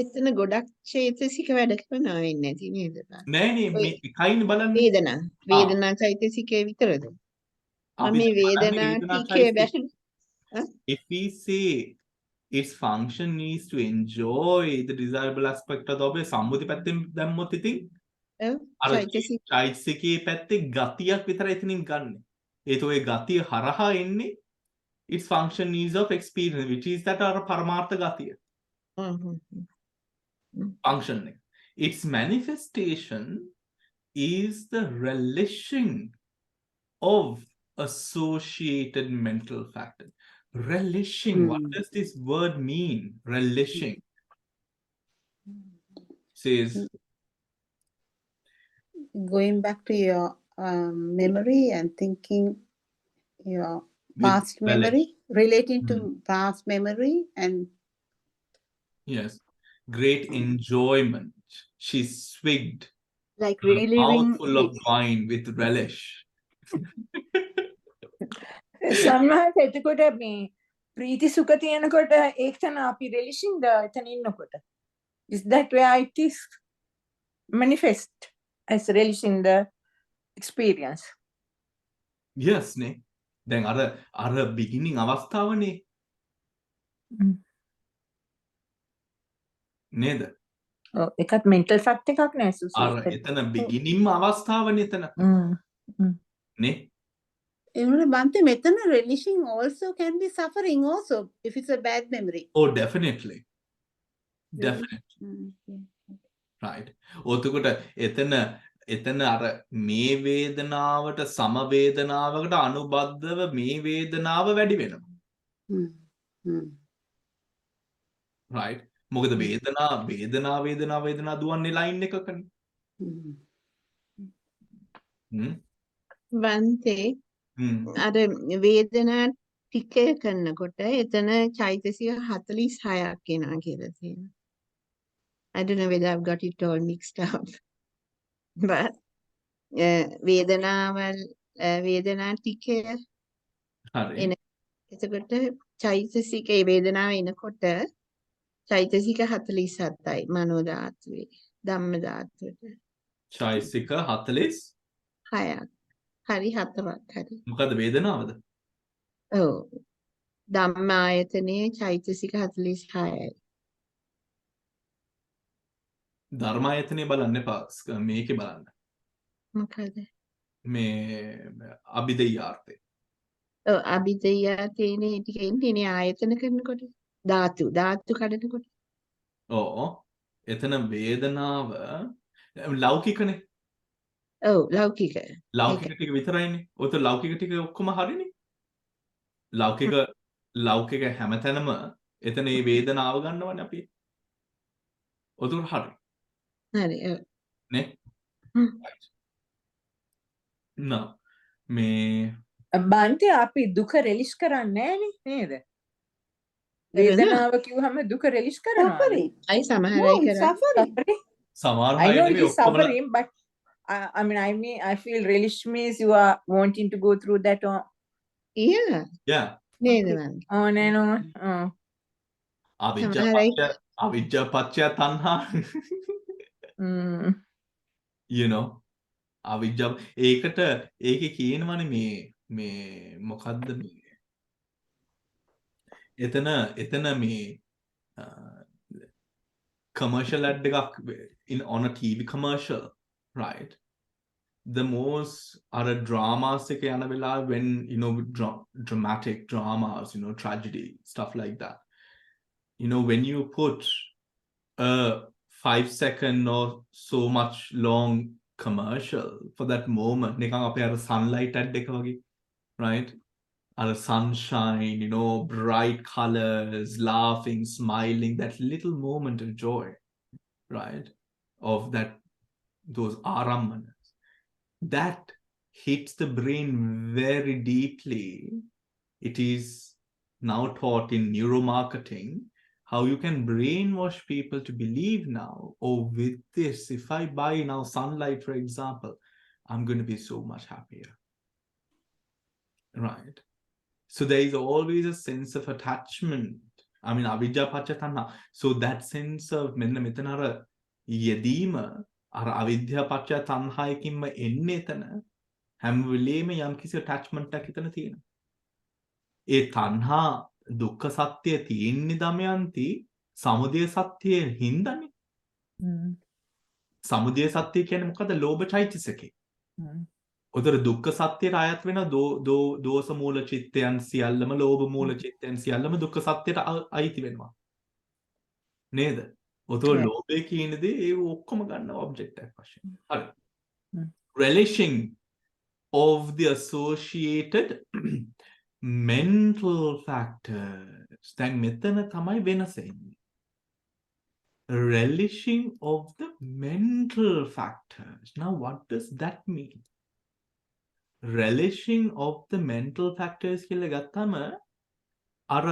එතන ගොඩක් චෛතසික වැඩ කරනවා වෙන්නේ නැති නේද? නෑනේ මේ එකයිනේ බලන්නේ. වේදනා වේදනා චෛතසිකේ විතරද? අපි මේ බලන්නේ වේදනා වේදනා ටිකේ චෛතසික. බැහැ. If we say its function is to enjoy the desirable aspect of the object, සම්මුති පැත්තෙන් දැම්මොත් ඉතින් අර චෛතසික චෛතසිකයේ පැත්තේ ගතියක් විතරයි එතනින් ගන්න. ඒත් ඔය ගතිය හරහා එන්නේ its function is of experience, which is that අර පරමාර්ථ ගතිය. Function එක. Its manifestation is the relishing of associated mental factors. Relishing. What does this word mean? Relishing. Says Going back to your memory and thinking your with past relish. memory, relating to past memory and Yes. Great enjoyment. She swigged Like a reliving mouthful of wine with relish. සම්මාස එතකොට මේ ප්‍රීති සුඛ තියෙනකොට ඒකන අපි relishing ද එතන ඉන්නකොට. Is that where it is manifest as relishing the experience? Yes, නේ. දැන් අර beginning අවස්ථාවනේ. නේද? ඔව් ඒකත් mental fact එකක් නෑ සුසු. අර එතන beginning අවස්ථාවනේ එතන. නේ? even Bhante මෙතන relishing also can be suffering also if it's a bad memory. Oh, definitely. Definitely. Right. ඔතකොට එතන අර මේ වේදනාවට සම වේදනාවකට අනුබද්ධව මේ වේදනාව වැඩි වෙනවා. Right. මොකද වේදනා දුවන්නේ ලයින් එකකනේ. වන්තේ අර වේදනා ටිකය කරනකොට එතන චෛතසික 46ක් එනවා කියලා තියෙනවා. I don't know whether I've got it all mixed up. But වේදනා ටිකය හරි. එතකොට චෛතසිකේ වේදනාව එනකොට චෛතසික 47යි මනෝ ධාතුවේ ධම්ම ධාතුවට චෛතසික 46. 6ක්. හරි 4ක් හරි. මොකද වේදනාවද? ඔව්. ධම්මායතනයේ චෛතසික 46යි. ධර්මායතනය බලන්න එපා. මේකේ බලන්න. මොකද? මේ අභිදෙයාර්ථය. ඔව් අභිධර්යා තියෙන ටික එන්නේ ආයතන කරනකොට. ධාතු කඩනකොට. ඕ එතන වේදනාව ලෞකිකනේ. ඔව් ලෞකික. ලෞකික ටික විතරයිනේ. ඔත ලෞකික ටික ඔක්කොම හරිනේ. ලෞකික හැමතැනම එතන මේ වේදනාව ගන්නවනේ අපි. ඔතන හරි. හරි. ඔව්. නේ? හ්ම්. නෝ මේ බන්ති අපි දුක රෙලිෂ් කරන්නේ නෑනේ නේද? කරනවා. වේදනාව කිව්වහම දුක රෙලිෂ් කරනවා. Suffering. අයි සමහර No, අය it's කරන්නේ. suffering. සමහර I අය know it නෙමෙයි is ඔක්කොම suffering, but I feel relish means you are wanting to go through that on Yeah. yeah නේද මං? and on. සමහර අය අවිජ්ජා පත්‍ය තණ්හා you know අවිජ්ජා ඒකේ කියනවනේ මේ මොකද්ද මේ එතන මේ commercial ad එකක් on a TV commercial right the most are dramas එක යන වෙලාව when you know dramatic dramas you know tragedy stuff like that you know when you put a 5-second or so much long commercial for that moment නිකන් අපේ අර sunlight ad එක වගේ right our sunshine, you know, bright colors, laughing, smiling, that little moment of joy, right? Of those aramanas. That hits the brain very deeply. It is now taught in neuromarketing how you can brainwash people to believe now, oh, with this, if I buy now sunlight, for example, I'm going to be so much happier, right? So there is always a sense of attachment. I mean, avijja pacha tanha. So that sense of menna metana ara yedima ara avidya pacha tanha ekimma enne etana හැම වෙලේම යම් කිසි attachment එකක් එතන තියෙනවා. ඒ තණ්හා දුක්ඛ සත්‍ය තියෙන්නේ දමයන්ති සමුදය සත්‍යයේ හින්දානේ. සමුදය සත්‍ය කියන්නේ මොකද්ද? ලෝභ චෛතසිකේ. උතර දුක්ඛ සත්‍යයට අයත් වෙන දෝෂ මූල චිත්තයන් සියල්ලම ලෝභ මූල චිත්තයන් සියල්ලම දුක්ඛ සත්‍යයට අයිති වෙනවා නේද? උතර ලෝභය කියන දේ ඒ ඔක්කොම ගන්න ඔබ්ජෙක්ට් එකක් වශයෙන්. හරි. relishing of the associated mental factors. දැන් මෙතන තමයි වෙනස එන්නේ. relishing of the mental factors. Now what does that mean? relishing of the mental factors කියලා ගත්තම අර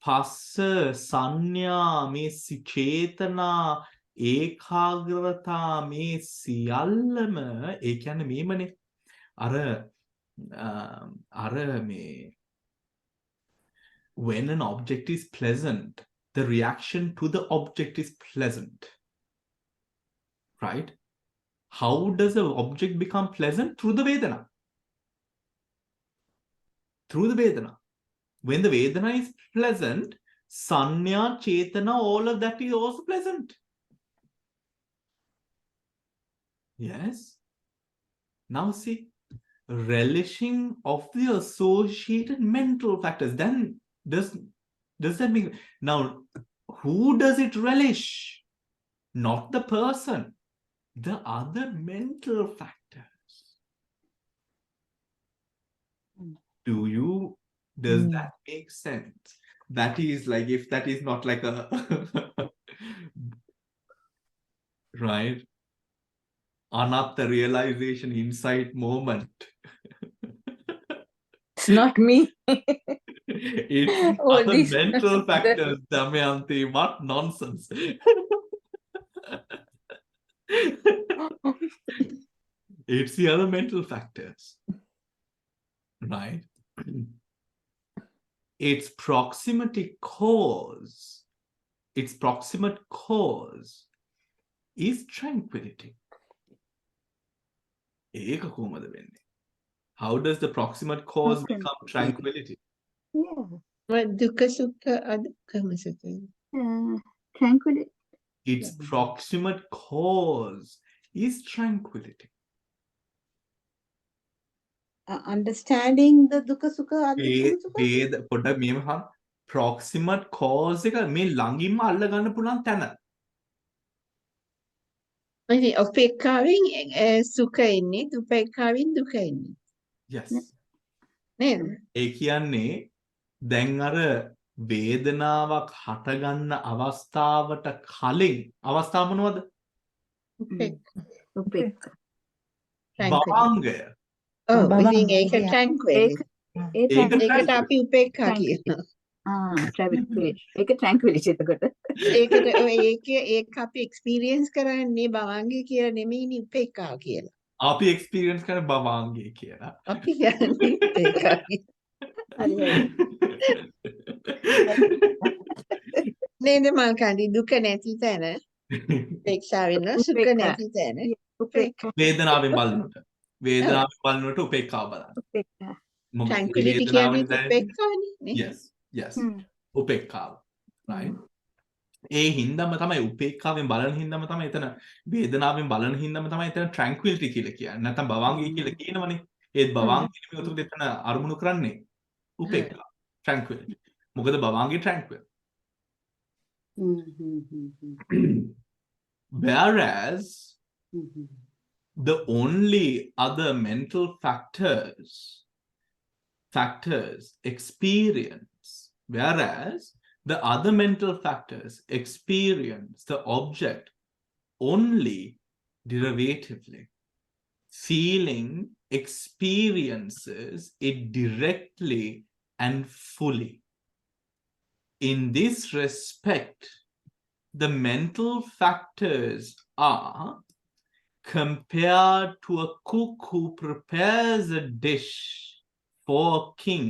පස්ස සංඥා මේ චේතනා ඒකාග්‍රතා මේ සියල්ලම ඒ කියන්නේ මේමනේ අර මේ when an object is pleasant the reaction to the object is pleasant, right? How does the object become pleasant? Through the Vedana. Through the Vedana. When the Vedana is pleasant, Sanya, Chetana, all of that is also pleasant. Yes. Now see, relishing of the associated mental factors. Then does that mean now who does it relish? Not the person, the other mental factors. Does that make sense? That is like, if that is not like a right anatta realization insight moment. It's not me. It's All other these- mental factors, Damayanti. What nonsense. It's the other mental factors, right? Its proximate cause is tranquility. ඒක කොහොමද වෙන්නේ? How does the proximate cause Okay. become tranquility? Yeah. dukkha sukha adukkama sukha. Tranquility. Its proximate cause is tranquility. Understanding the dukkha sukha adukkama sukha. වේද පොඩ්ඩක් මෙහෙම හම් proximate cause එක මේ ළඟින්ම අල්ල ගන්න පුළුවන් තැන. ඉතින් උපේක්ඛාවෙන් සුඛ එන්නේ උපේක්ඛාවෙන් දුක එන්නේ. Yes. නේද? ඒ කියන්නේ දැන් අර වේදනාවක් හටගන්න අවස්ථාවට කලින් අවස්ථාව මොනවද? Upekka. භවංගය. ඔව් බව ඉතින් ඒක කියන්නේ. tranquil. ඒක ඒකට අපි උපේක්ඛා tranquility. කියනවා. Tranquility. ඒක tranquility එතකොට. ඒකට ඔය ඒක අපි එක්ස්පීරියන්ස් කරන්නේ භවංගේ කියලා නෙමෙයිනේ උපේක්ඛා කියලා. අපි එක්ස්පීරියන්ස් කරන භවංගය කියලා. අපි කියන්නේ උපේක්ඛා කියලා. හරි හරි. නේද මල්කන්ඩි දුක නැති තැන උපේක්ෂා වෙනවා සුඛ උපේක්ඛා. නැති තැන Upekka. වේදනාවෙන් බලනකොට. වේදනාවෙන් බලනකොට උපේක්ඛාව බලන්න. Upekka. මොකද tranquility වේදනාවෙන් කියන්නේ දැනෙන්නේ- උපේක්ඛානේ නේ. Yes. Yes. Hmm. උපේක්ඛාව. Right. ඒ හින්දාම තමයි උපේක්ඛාවෙන් බලන හින්දාම තමයි එතන වේදනාවෙන් බලන හින්දාම තමයි එතන tranquility කියලා කියන්නේ. නැත්නම් භවංගය කියලා කියනවනේ. ඒත් භවංගය නෙමෙයි උතුරට එතන අරමුණු කරන්නේ උපේක්ඛා. tranquility. මොකද භවංගේ tranquil. Whereas the only other mental factors experience, whereas the other mental factors experience the object only derivatively. Feeling experiences it directly and fully. In this respect, the mental factors are compared to a cook who prepares a dish for a king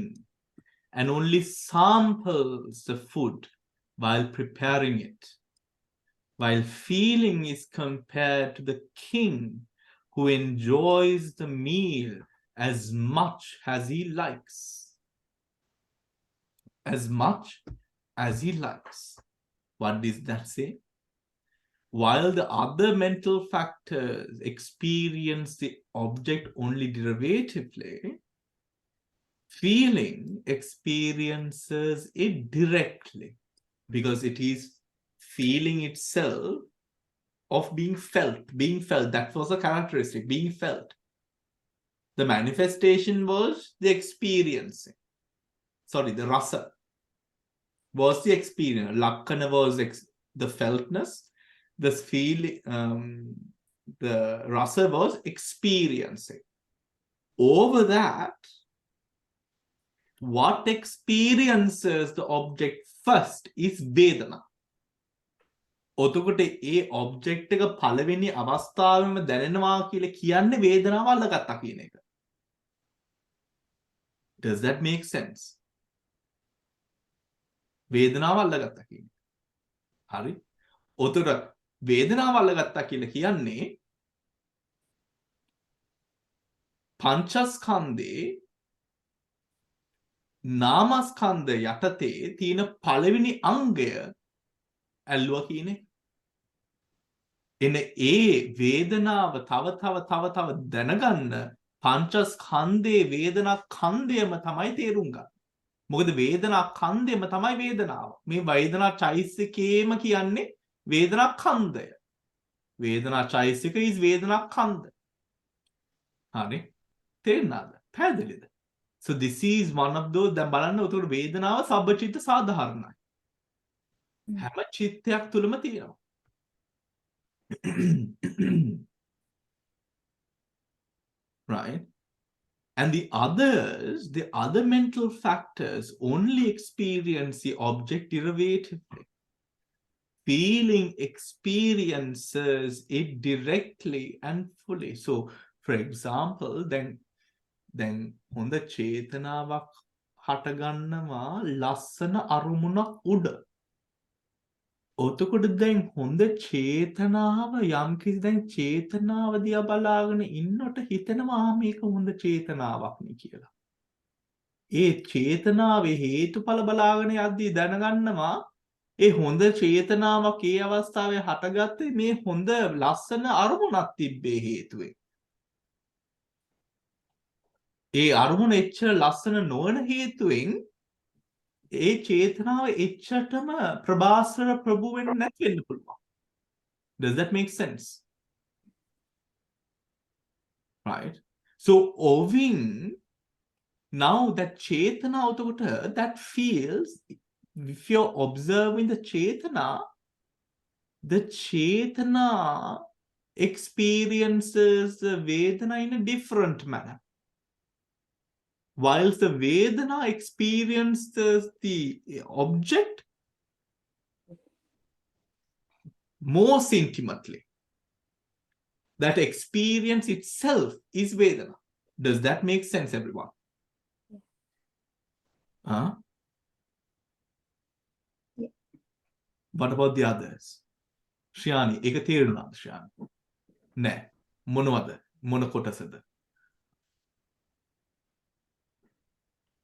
and only samples the food while preparing it, while feeling is compared to the king who enjoys the meal as much as he likes. As much as he likes. What does that say? While the other mental factors experience the object only derivatively, feeling experiences it directly because it is feeling itself of being felt. That was a characteristic, being felt. The manifestation was the experiencing. Sorry, the rasa was the experience. Lakkana was the feltness. The feeling, the rasa was experiencing. Over that, what experiences the object first is Vedanā. ඔතකොට ඒ object එක පළවෙනි අවස්ථාවෙම දැනෙනවා කියලා කියන්නේ වේදනාව අල්ලගත්තා කියන එක. Does that make sense? වේදනාව අල්ලගත්තා කියන්නේ. හරි. ඔතකොට වේදනාව අල්ලගත්තා කියලා කියන්නේ පංචස්කන්ධේ නාමස්කන්ධ යටතේ තියෙන පළවෙනි අංගය ඇල්ලුවා කියන්නේ. එන ඒ වේදනාව තව දැනගන්න පංචස්කන්ධේ වේදනා ඛණ්ඩයම තමයි තේරුම් ගන්න. මොකද වේදනා ඛණ්ඩයම තමයි වේදනාව. මේ වේදනා චෛසිකේම කියන්නේ වේදනා ඛණ්ඩය. වේදනා චෛසික is වේදනා ඛණ්ඩ. හරි. තේරුණාද? පැහැදිලිද? So this is one of those දැන් බලන්න උතන වේදනාව සබ්බචිත්ත සාධාරණයි. හැම චිත්තයක් තුලම තියෙනවා. Right? And the other mental factors only experience the object derivatively. Feeling experiences it directly and fully. So, for example, then හොඳ චේතනාවක් හටගන්නවා ලස්සන අරුමුණක් උඩ. ඔතකොට දැන් හොඳ චේතනාව යම්කිසි දැන් චේතනාව දිහා බලාගෙන ඉන්නකොට හිතෙනවා මේක හොඳ චේතනාවක් නේ කියලා. ඒ චේතනාවේ හේතුඵල බලාගෙන යද්දී දැනගන්නවා ඒ හොඳ චේතනාවක් ඒ අවස්ථාවේ හටගත්තේ මේ හොඳ ලස්සන අරමුණක් තිබ්බේ හේතුවෙන්. ඒ අරමුණ එච්චර ලස්සන නොවන හේතුවෙන් ඒ චේතනාව එච්චරටම ප්‍රභාස්වර ප්‍රභු වෙන්නේ නැති වෙන්න පුළුවන්. Does that make sense? Right? So owing now that chetana utakota that feels, if you're observing the chetana experiences the Vedana in a different manner. Whilst the Vedana experiences the object most intimately. That experience itself is Vedana. Does that make sense, everyone? Huh? Yeah. What about the others? Shyani, එක තේරුණාද Shyani? නෑ. මොනවද? මොන කොටසද?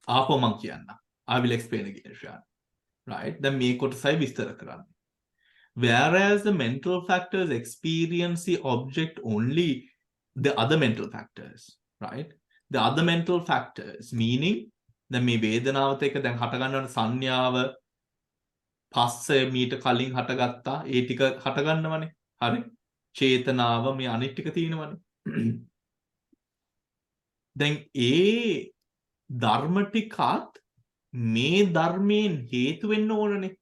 ආපහු මං කියන්න. I will explain again, Shyani. Right? දැන් මේ කොටසයි විස්තර කරන්න. Whereas the mental factors experience the object only the other mental factors, right? The other mental factors, meaning දැන් මේ වේදනාවත් එක්ක දැන් හට ගන්නවන සංඥාව පස්ස මීට කලින් හටගත්තා ඒ ටික හට ගන්නවනේ. හරි? චේතනාව මේ අනිත් ටික තියෙනවනේ. දැන් ඒ ධර්ම ටිකත් මේ ධර්මයෙන් හේතු වෙන්න ඕනනේ.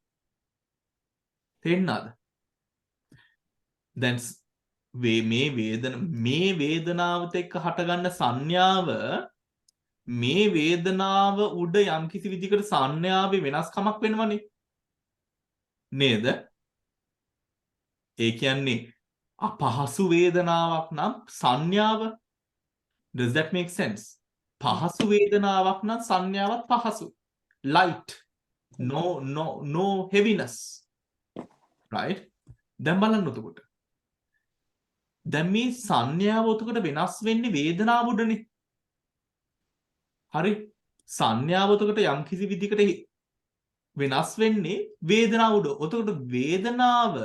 තේරෙනවද? දැන් මේ වේදනාවත් එක්ක හටගන්න සංඥාව මේ වේදනාව උඩ යම්කිසි විදිහකට සංඥාවේ වෙනස්කමක් වෙනවනේ. නේද? ඒ කියන්නේ අපහසු වේදනාවක් නම් සංඥාව. Does that make sense? පහසු වේදනාවක් නම් සංඥාවත් පහසු. Light. No heaviness. Right? දැන් බලන්න උතකොට. දැන් මේ සංඥාව උතකොට වෙනස් වෙන්නේ වේදනාව උඩනේ. හරි? සංඥාව උතකොට යම්කිසි විදිහකට වෙනස් වෙන්නේ වේදනාව උඩ. උතකොට වේදනාව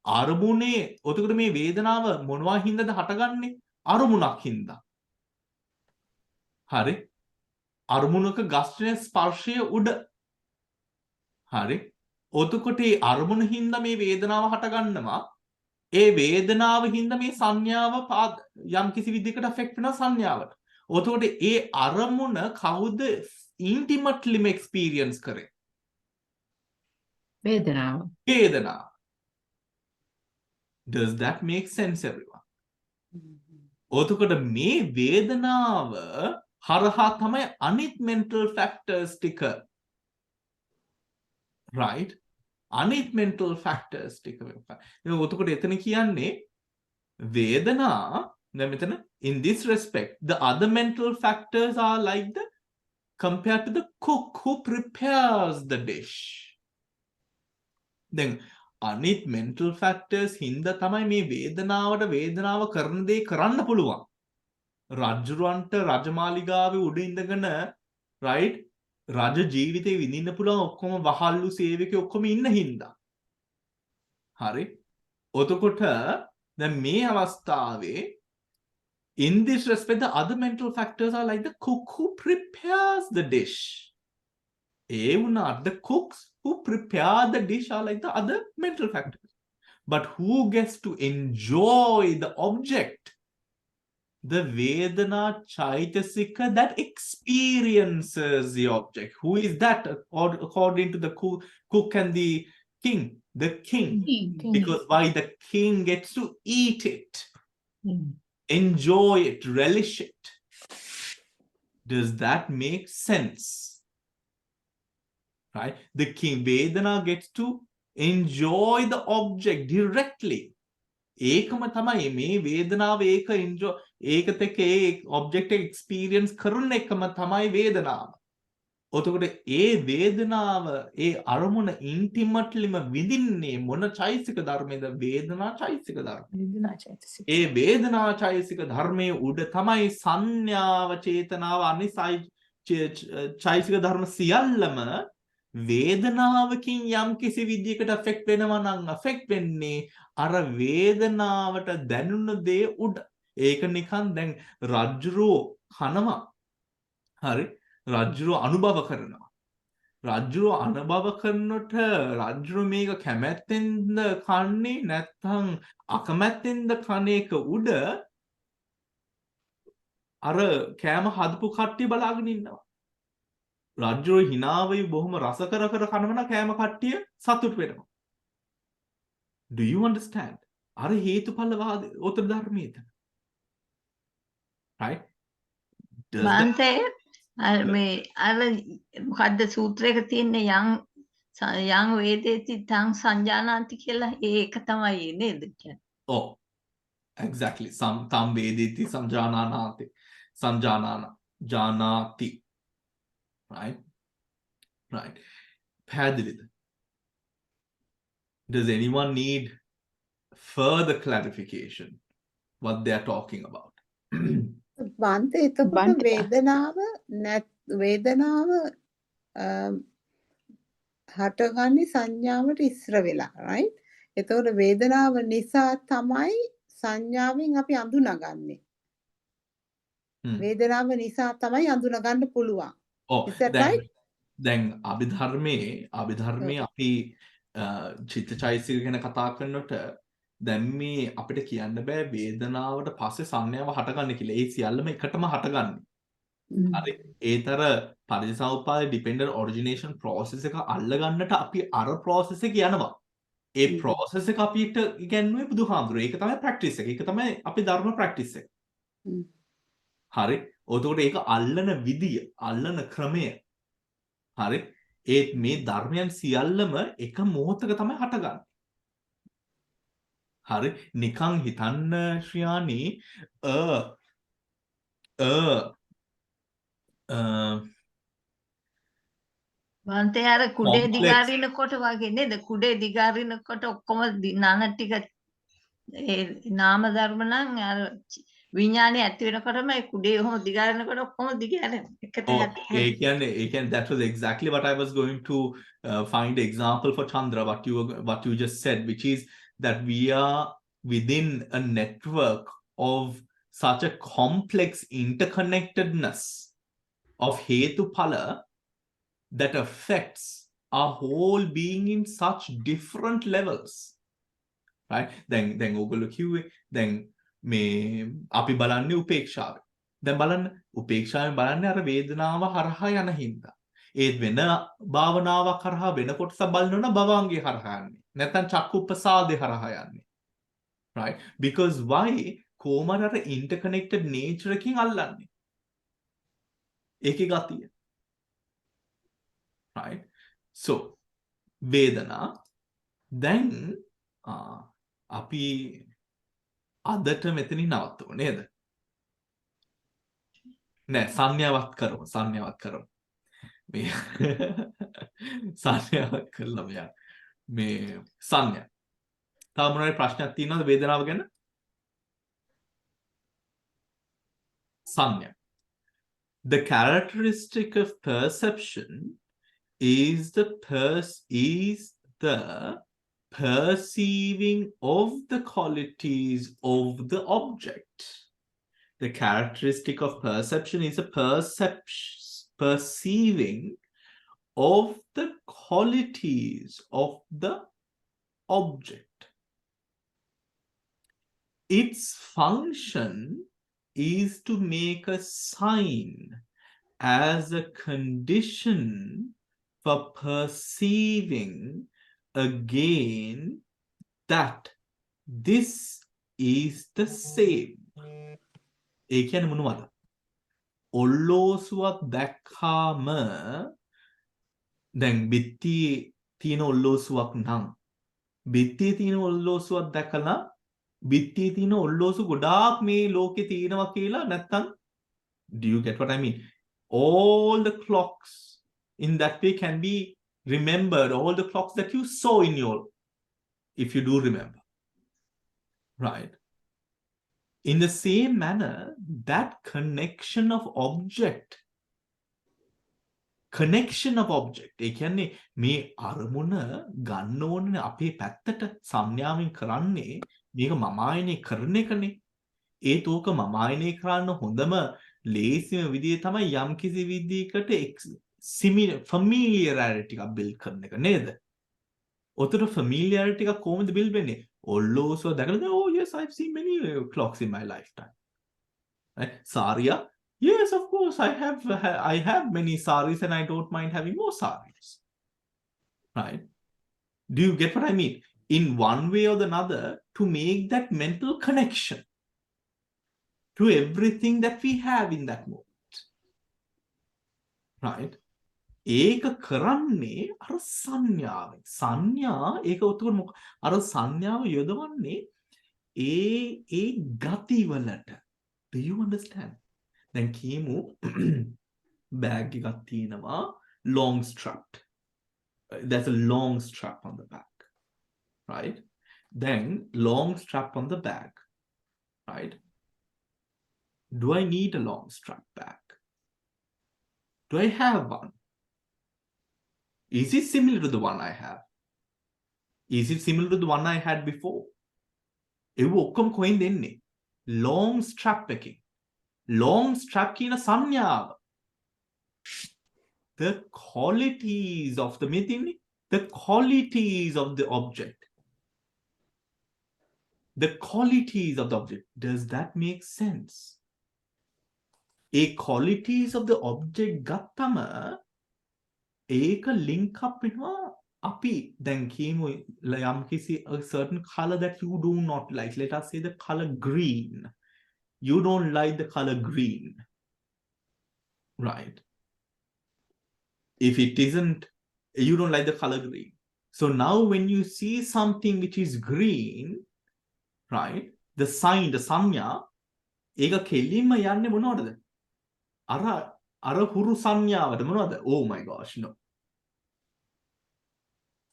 අරමුණේ උතකොට මේ වේදනාව මොනවා හින්දාද හටගන්නේ? අරමුණක් හින්දා. හරි? අරමුණක ගස්නේ ස්පර්ශය උඩ. හරි? ඔතකොට ඒ අරමුණ හින්දා මේ වේදනාව හටගන්නවා. ඒ වේදනාව හින්දා මේ සංඥාව යම් කිසි විදිහකට affect වෙන සංඥාවට. ඔතකොට ඒ අරමුණ කවුද intimately experience කරේ? වේදනාව. වේදනාව. Does that make sense, everyone? ඔතකොට මේ වේදනාව හරහා තමයි අනිත් mental factors ටික. Right? අනිත් mental factors ටික වෙනවා. ඒක ඔතකොට එතන කියන්නේ වේදනා දැන් මෙතන in this respect the other mental factors are like the compared to the cook who prepares the dish. දැන් අනිත් mental factors හින්දා තමයි මේ වේදනාව කරන දේ කරන්න පුළුවන්. රජුරවන්ට රජමාලිගාවේ උඩ ඉඳගෙන right රජ ජීවිතේ විඳින්න පුළුවන් ඔක්කොම වහල්ලු සේවකයෝ ඔක්කොම ඉන්න හින්දා. හරි? ඔතකොට දැන් මේ අවස්ථාවේ in this respect the other mental factors are like the cook who prepares the dish. ඒ වුණාට the cooks who prepare the dish are like the other mental factors. But who gets to enjoy the object? The Vedana Caitasika that experiences the object. Who is that according to the cook and the king? The king. Because why? The king gets to eat it, enjoy it, relish it. Does that make sense? Right? The king, Vedana gets to enjoy the object directly. ඒකම තමයි මේ වේදනාව ඒක enjoy ඒකත් එක්ක ඒ object එක experience කරන එකම තමයි වේදනාව. ඔතකොට ඒ වේදනාව ඒ අරමුණ intimatelyම විඳින්නේ මොන චෛතසික ධර්මයේද? වේදනා චෛතසික ධර්ම. ඒ වේදනා චෛතසික ධර්මයේ උඩ තමයි සංඥාව චේතනාව අනිසයි චෛතසික ධර්ම සියල්ලම වේදනාවකින් යම් කිසි විදියකට affect වෙනවා නම් affect වෙන්නේ අර වේදනාවට දැනුණ දේ උඩ. ඒක නිකන් දැන් රජ්ජුරුව කනවා. හරි? රජ්ජුරුව අනුභව කරනවා. රජ්ජුරුව අනුභව කරනට රජ්ජුරුව මේක කැමැත්තෙන්ද කන්නේ නැත්නම් අකමැත්තෙන්ද කන එක උඩ අර කෑම හදපු කට්ටිය බලාගෙන ඉන්නවා. රජ්ජුරුව හිනාවෙයි බොහොම රස කර කනවන කෑම කට්ටිය සතුට වෙනවා. Do you understand? අර හේතුඵල වාද උත්තර ධර්මයේද? Right? Does that- බන්තේ මේ අර මොකද්ද සූත්‍රයක තියෙන යම් වේදේති තං සංජානාති කියලා ඒක තමයි නේද කියන්නේ. Oh, exactly. Tam vedeti samjananati. Samjanana. Janati. Right? Right. පැහැදිලිද? Does anyone need further clarification what they are talking about? බන්තේ එතකොට බන්තේ. වේදනාව හටගන්නේ සංඥාවට ඉස්සර වෙලා right? එතකොට වේදනාව නිසා තමයි සංඥාවෙන් අපි අඳුනගන්නේ. Hmm. වේදනාව නිසා තමයි අඳුනගන්න පුළුවන්. Oh, Is that right? දැන් අභිධර්මයේ අපි චිත්තචෛතසික ගැන කතා කරනකොට දැන් මේ අපිට කියන්න බෑ වේදනාවට පස්සේ සංඥාව හටගන්නේ කියලා. ඒ සියල්ලම එකටම හටගන්නේ. හරි. ඒතර පරිසම්පාද ඩිපෙන්ඩන්ට් ඔරිජිනේෂන් process එක අල්ලගන්නට අපි අර process එක යනවා. ඒ process එක අපිට ඉගෙනුවේ බුදුහාමුදුරුවෝ. ඒක තමයි practice එක. ඒක තමයි අපි ධර්ම practice එක. හරි. එතකොට ඒක අල්ලන විදිය, අල්ලන ක්‍රමය. හරි. ඒත් මේ ධර්මයන් සියල්ලම එක මොහොතක තමයි හටගන්නේ. හරි. නිකන් හිතන්න ශ්‍රියානි බන්තේ අර කුඩේ Complex. දිගාරිනකොට වගේ නේද? කුඩේ දිගාරිනකොට ඔක්කොම නන ටික ඒ නාම ධර්ම නම් අර විඥානේ ඇති වෙනකොටම ඒ කුඩේ ඔහොම දිගාරිනකොට ඔක්කොම දිගාරෙන එකට Oh, that was exactly what I was going to find example for Chandra, what you just said, which is that we are within a network of such a complex interconnectedness of Hetupala that affects our whole being in such different levels. Right? Then ඕගොල්ලෝ කිව්වේ දැන් මේ අපි බලන්නේ උපේක්ෂාව. දැන් බලන්න උපේක්ෂාවෙන් බලන්නේ අර වේදනාව හරහා යන හින්දා. ඒත් වෙන භාවනාවක් හරහා වෙන කොටසක් බලනොන භවංගේ හරහා යන්නේ. නැත්නම් චක්කුප්පසාදේ හරහා යන්නේ. Right? Because why? කොහොමද අර interconnected nature එකකින් අල්ලන්නේ. ඒකේ ගතිය. Right? So, වේදනා දැන් අපි අදට මෙතනින් නවත්තමු නේද? නෑ සංඥාවක් කරමු. මේ සංඥාවක් කළා මෙයා. මේ සංඥා. තව මොනවාරි ප්‍රශ්නයක් තියෙනවද වේදනාව ගැන? සංඥා. The characteristic of perception is the perceiving of the qualities of the object. The characteristic of perception is a perceiving of the qualities of the object. Its function is to make a sign as a condition for perceiving again that this is the same. ඒ කියන්නේ මොනවද? ඔල්ලෝසුවක් දැක්කාම දැන් බිත්තියේ තියෙන ඔල්ලෝසුවක් නම් බිත්තියේ තියෙන ඔල්ලෝසුවක් දැකලා බිත්තියේ තියෙන ඔල්ලෝසු ගොඩාක් මේ ලෝකේ තියෙනවා කියලා නැත්තම් do you get what I mean? All the clocks in that way can be remembered, all the clocks that you saw in your, if you do remember. Right? In the same manner, that connection of object connection of object. ඒ කියන්නේ මේ අරමුණ ගන්න ඕනේ අපේ පැත්තට සංඥාවෙන් කරන්නේ මේක මම ආයනේ කරන එකනේ. ඒත් ඕක මම ආයනේ කරන්න හොඳම ලේසිම විදිය තමයි යම් කිසි විදියකට familiarity එකක් build කරන එක නේද? ඔතන familiarity එකක් කොහොමද build වෙන්නේ? ඔල්ලෝසුව දැකලා oh yes I've seen many clocks in my lifetime. Right? Saria, yes, of course, I have many saris and I don't mind having more saris. Right? Do you get what I mean? In one way or another, to make that mental connection to everything that we have in that moment. Right? ඒක කරන්නේ අර සංඥාවෙන්. සංඥා ඒක උතුම් අර සංඥාව යොදවන්නේ ඒ ගතිවලට. Do you understand? දැන් කියමු බෑග් එකක් තියෙනවා long strapped. There's a long strap on the back. Right? Then long strap on the back. Right? Do I need a long strap bag? Do I have one? Is it similar to the one I have? Is it similar to the one I had before? ඒව ඔක්කොම කොහෙන්ද එන්නේ? long strap එකකින්. long strap කියන සංඥාව. The qualities of the මෙතින්නේ the qualities of the object. The qualities of the object. Does that make sense? A qualities of the object ගත්තම ඒක link up වෙනවා අපි දැන් කියමු යම් කිසි a certain color that you do not like. Let us say the color green. You don't like the color green. Right? If it isn't, you don't like the color green. So now when you see something which is green, right? The sign, the sanya, ඒක කෙලින්ම යන්නේ මොනවටද? අර හුරු සංඥාවට මොනවද? Oh my gosh, no.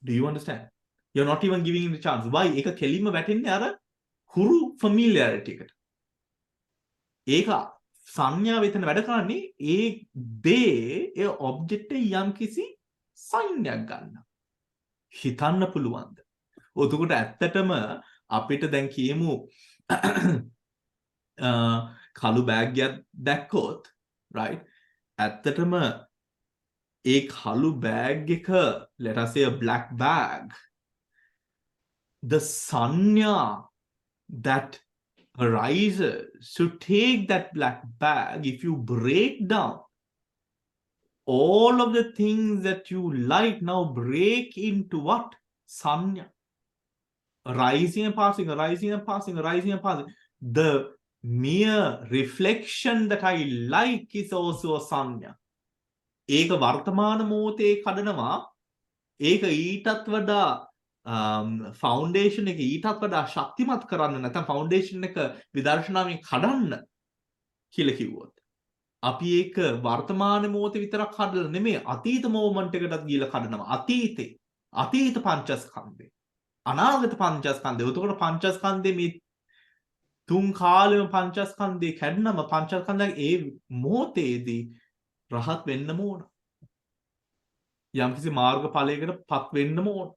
Do you understand? You're not even giving him the chance. Why? ඒක කෙලින්ම වැටෙන්නේ අර හුරු familiarity එකට. ඒක සංඥාව එතන වැඩ කරන්නේ ඒ දේ ඒ ඔබ්ජෙක්ට් එක යම් කිසි සයින්යක් ගන්න. හිතන්න පුළුවන්ද? ඔතකොට ඇත්තටම අපිට දැන් කියමු කළු බෑග් එකක් දැක්කොත් right? ඇත්තටම ඒ කළු බෑග් එක let us say a black bag, the sanya that arises to take that black bag, if you break down all of the things that you like now break into what? Sanya. Rising and passing, rising and passing, rising and passing. The mere reflection that I like is also a sanya. ඒක වර්තමාන මොහොතේ කඩනවා. ඒක ඊටත් වඩා foundation එක ඊටත් වඩා ශක්තිමත් කරන්න නැත්නම් ෆවුන්ඩේෂන් එක විදර්ශනාවෙන් කඩන්න කියලා කිව්වොත් අපි ඒක වර්තමාන මොහොතේ විතරක් කඩලා නෙමෙයි අතීත මොමන්ට් එකටත් ගිහලා කඩනවා. අතීත පංචස්කන්ධේ අනාගත පංචස්කන්ධේ. එතකොට පංචස්කන්ධේ මේ තුන් කාලෙම පංචස්කන්ධේ කැඩනම පංචස්කන්ධයේ ඒ මොහොතේදී රහත් වෙන්නම ඕන. යම්කිසි මාර්ගඵලයකට පත් වෙන්නම ඕන.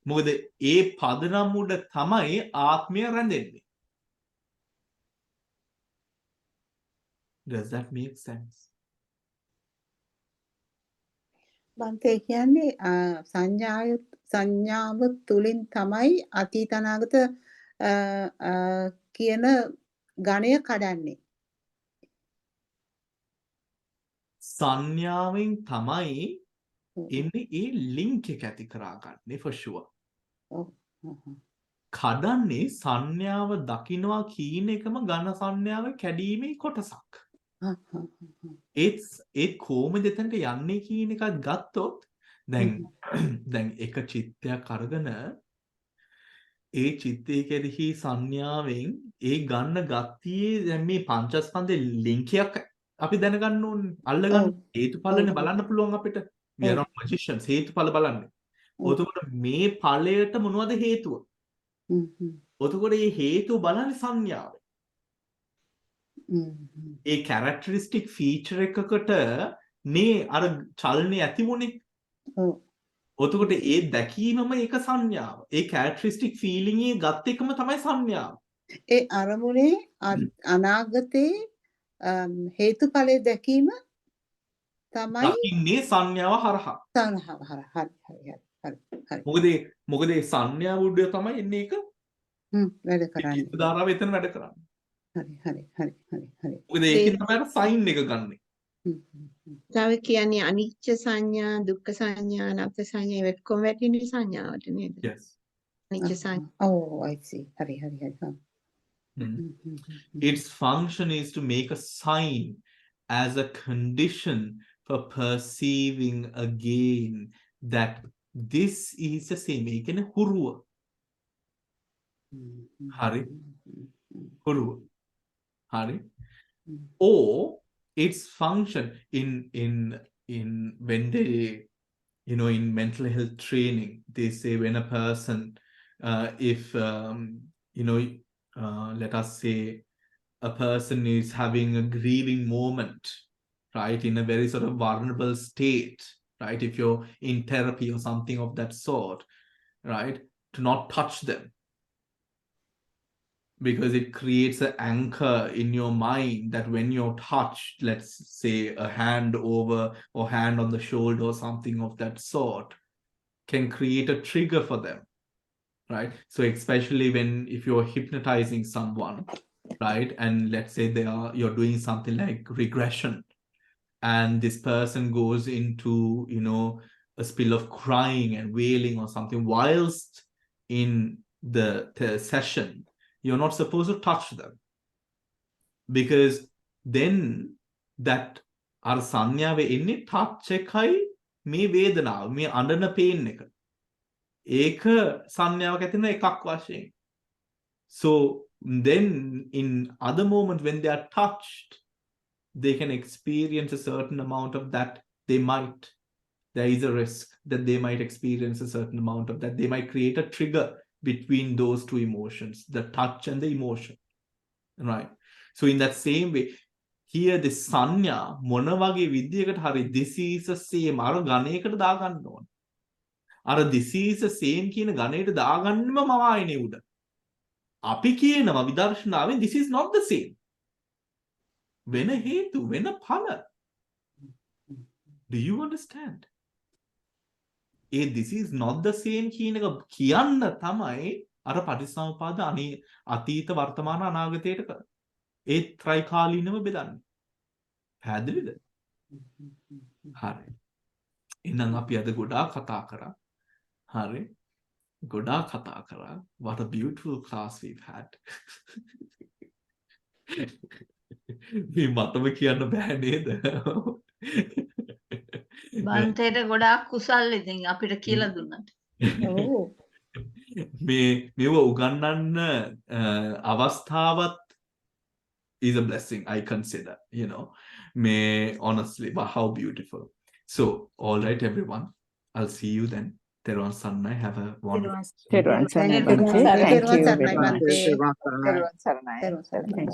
මොකද ඒ පදනම් උඩ තමයි ආත්මය රැඳෙන්නේ. Does that make sense? බන්තේ කියන්නේ සංඥාව තුලින් තමයි අතීත අනාගත කියන ගණය කඩන්නේ. සංඥාවෙන් තමයි එන්නේ ඒ ලින්ක් එක ඇති කරගන්නේ for sure. කඩන්නේ සංඥාව දකින්නවා කියන එකම ඝන සංඥාව කැඩීමේ කොටසක්. ඒත් කොහොමද එතනට යන්නේ කියන එකත් ගත්තොත් දැන් එක චිත්තයක් අරගෙන ඒ චිත්තයේ කෙරෙහි සංඥාවෙන් ඒ ගන්න ගතියේ දැන් මේ පංචස්කන්ධේ ලින්ක් එකක් අපි දැනගන්න ඕනේ. අල්ලගන්න හේතුඵලනේ බලන්න පුළුවන් අපිට. We are not magicians. හේතුඵල බලන්නේ. ඔතකොට මේ ඵලයට මොනවද හේතුව? ඔතකොට මේ හේතුව බලන්නේ සංඥාව. ඒ characteristic feature එකකට නේ අර චලනය ඇති වුණේ. ඔව්. ඔතකොට ඒ දැකීමම ඒක සංඥාව. ඒ characteristic feeling එක ගත් එකම තමයි සංඥාව. ඒ අරමුණේ අනාගතේ හේතුඵලයේ දැකීම තමයි දකින්නේ සංඥාව හරහා. සංහව හරි. මොකද ඒ සංඥාව උඩ තමයි එන්නේ ඒක වැඩ කරන්නේ. ධාරාව එතන වැඩ කරන්නේ. හරි. මොකද ඒකෙන් තමයි අර සයින් එක ගන්නෙ. තව කියන්නේ අනිච්ච සංඥා, දුක්ඛ සංඥා, අනාත්ම සංඥා ඒවත් කොහොම වැටෙන්නේ සංඥාවට නේද? Yes. අනිච්ච සංඥා. Oh, I see. හරි. Its function is to make a sign as a condition for perceiving again that this is the same. ඒ කියන්නේ හුරුව. හරි. හුරුව. හරි. Or its function in when they, you know, in mental health training, they say when a person if you know, let us say a person is having a grieving moment, right, in a very sort of vulnerable state, right, if you're in therapy or something of that sort, right, to not touch them, because it creates an anchor in your mind that when you're touched, let's say a hand over or hand on the shoulder or something of that sort, can create a trigger for them, right? So especially if you're hypnotizing someone, right, and let's say you're doing something like regression, and this person goes into, you know, a spill of crying and wailing or something whilst in the session, you're not supposed to touch them, because then that අර සංඥාවේ එන්නේ touch එකයි මේ වේදනාව, මේ අඬන pain එක. ඒක සංඥාවක් ඇතිවෙන එකක් වශයෙන්. So then in other moments when they are touched, they can experience a certain amount of that. There is a risk that they might experience a certain amount of that. They might create a trigger between those two emotions, the touch and the emotion, right? So in that same way, here the sanya මොන වගේ විදියකට හරි this is the same අර ගණයකට දාගන්න ඕන. අර this is the same කියන ගණයට දාගන්නම මවායනේ උඩ. අපි කියනවා විදර්ශනාවෙන් this is not the same. වෙන හේතු වෙන ඵල. Do you understand? this is not the same කියන එක කියන්න තමයි අර පටිච්චසමුපාද අතීත වර්තමාන අනාගතයට ඒ ත්‍රිකාලීනව බෙදන්නේ. පැහැදිලිද? හරි. එහෙනම් අපි අද ගොඩාක් කතා කරා. හරි. ගොඩාක් කතා කරා. What a beautiful class we've had. මේ මතම කියන්න බෑ නේද? බන්තේට ගොඩාක් කුසල් ඉතින් අපිට කියලා දුන්නට. මේව උගන්වන්න අවස්ථාවත් is a blessing, I consider, you know. Honestly, but how beautiful. So, all right, everyone. I'll see you then. Teruwan Sarnai. Have a wonderful Teruwan Sarnai. Thank you. Thank you very much. Bante. Teruwan Sarnai.